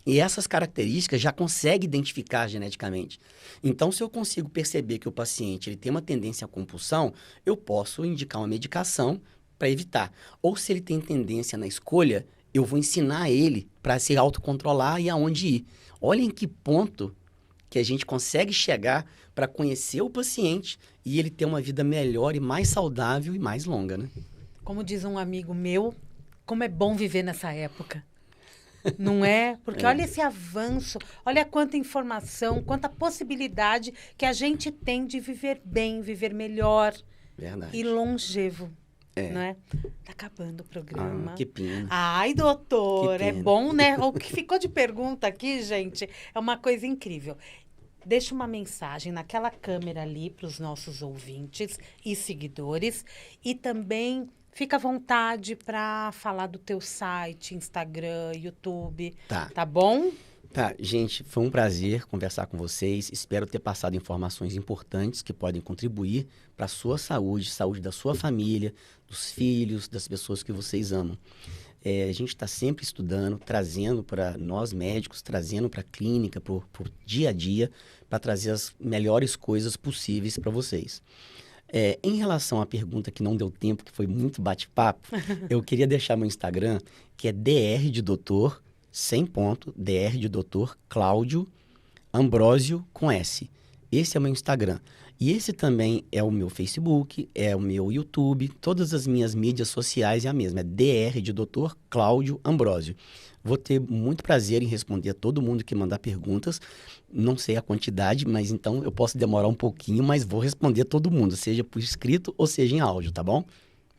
E essas características já consegue identificar geneticamente. Então, se eu consigo perceber que o paciente ele tem uma tendência à compulsão, eu posso indicar uma medicação para evitar. Ou se ele tem tendência na escolha, eu vou ensinar ele para se autocontrolar e aonde ir. Olha em que ponto que a gente consegue chegar para conhecer o paciente e ele ter uma vida melhor e mais saudável e mais longa, né? Como diz um amigo meu, como é bom viver nessa época. Não é? Porque olha esse avanço, olha quanta informação, quanta possibilidade que a gente tem de viver bem, viver melhor. Verdade. E longevo. Não é? Tá acabando o programa. Que pena. Ai, doutor, Que pena. É bom, né? O que ficou de pergunta aqui, gente, é uma coisa incrível. Deixa uma mensagem naquela câmera ali para os nossos ouvintes e seguidores. E também fica à vontade para falar do teu site, Instagram, YouTube. Tá bom? Tá, gente, foi um prazer conversar com vocês. Espero ter passado informações importantes que podem contribuir para a sua saúde, saúde da sua família, dos filhos, das pessoas que vocês amam. A gente está sempre estudando, trazendo para nós médicos, trazendo para a clínica, para o dia a dia, para trazer as melhores coisas possíveis para vocês. Em relação à pergunta que não deu tempo, que foi muito bate-papo, eu queria deixar meu Instagram, que é DR de doutor, sem ponto, DR de doutor, Cláudio Ambrósio com S. Esse é o meu Instagram. E esse também é o meu Facebook, é o meu YouTube, todas as minhas mídias sociais é a mesma, é DR de Dr. Cláudio Ambrosio. Vou ter muito prazer em responder a todo mundo que mandar perguntas. Não sei a quantidade, mas então eu posso demorar um pouquinho, mas vou responder a todo mundo, seja por escrito ou seja em áudio, tá bom?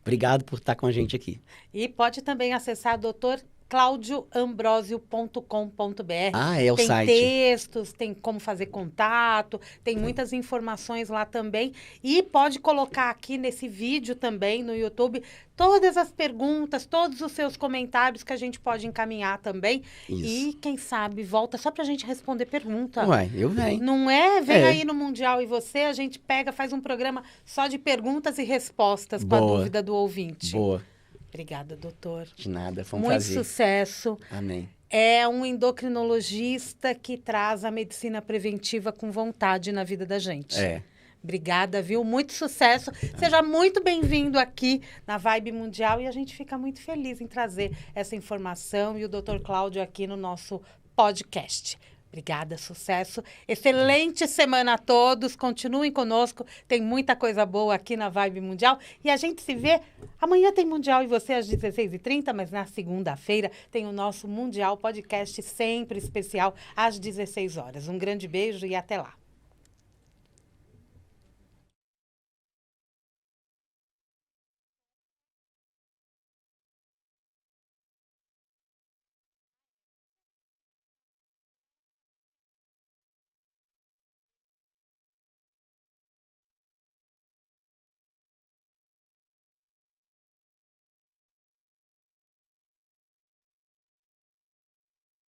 Obrigado por estar com a gente aqui. E pode também acessar doutorclaudioambrosio.com.br. É o site. Tem textos, tem como fazer contato, tem muitas informações lá também. E pode colocar aqui nesse vídeo também no YouTube todas as perguntas, todos os seus comentários que a gente pode encaminhar também. Isso. E quem sabe volta só pra gente responder pergunta. Uai, eu venho. Não é? Vem aí no Mundial e você, a gente pega, faz um programa só de perguntas e respostas com a dúvida do ouvinte. Boa. Obrigada, doutor. De nada, foi um Muito prazer. Muito sucesso. Amém. É um endocrinologista que traz a medicina preventiva com vontade na vida da gente. Obrigada, viu? Muito sucesso. Seja muito bem-vindo aqui na Vibe Mundial e a gente fica muito feliz em trazer essa informação e o Dr. Cláudio aqui no nosso podcast. Obrigada, sucesso. Excelente semana a todos. Continuem conosco. Tem muita coisa boa aqui na Vibe Mundial. E a gente se vê. Amanhã tem Mundial e você às 16h30, mas na segunda-feira tem o nosso Mundial Podcast sempre especial às 16 horas. Um grande beijo e até lá.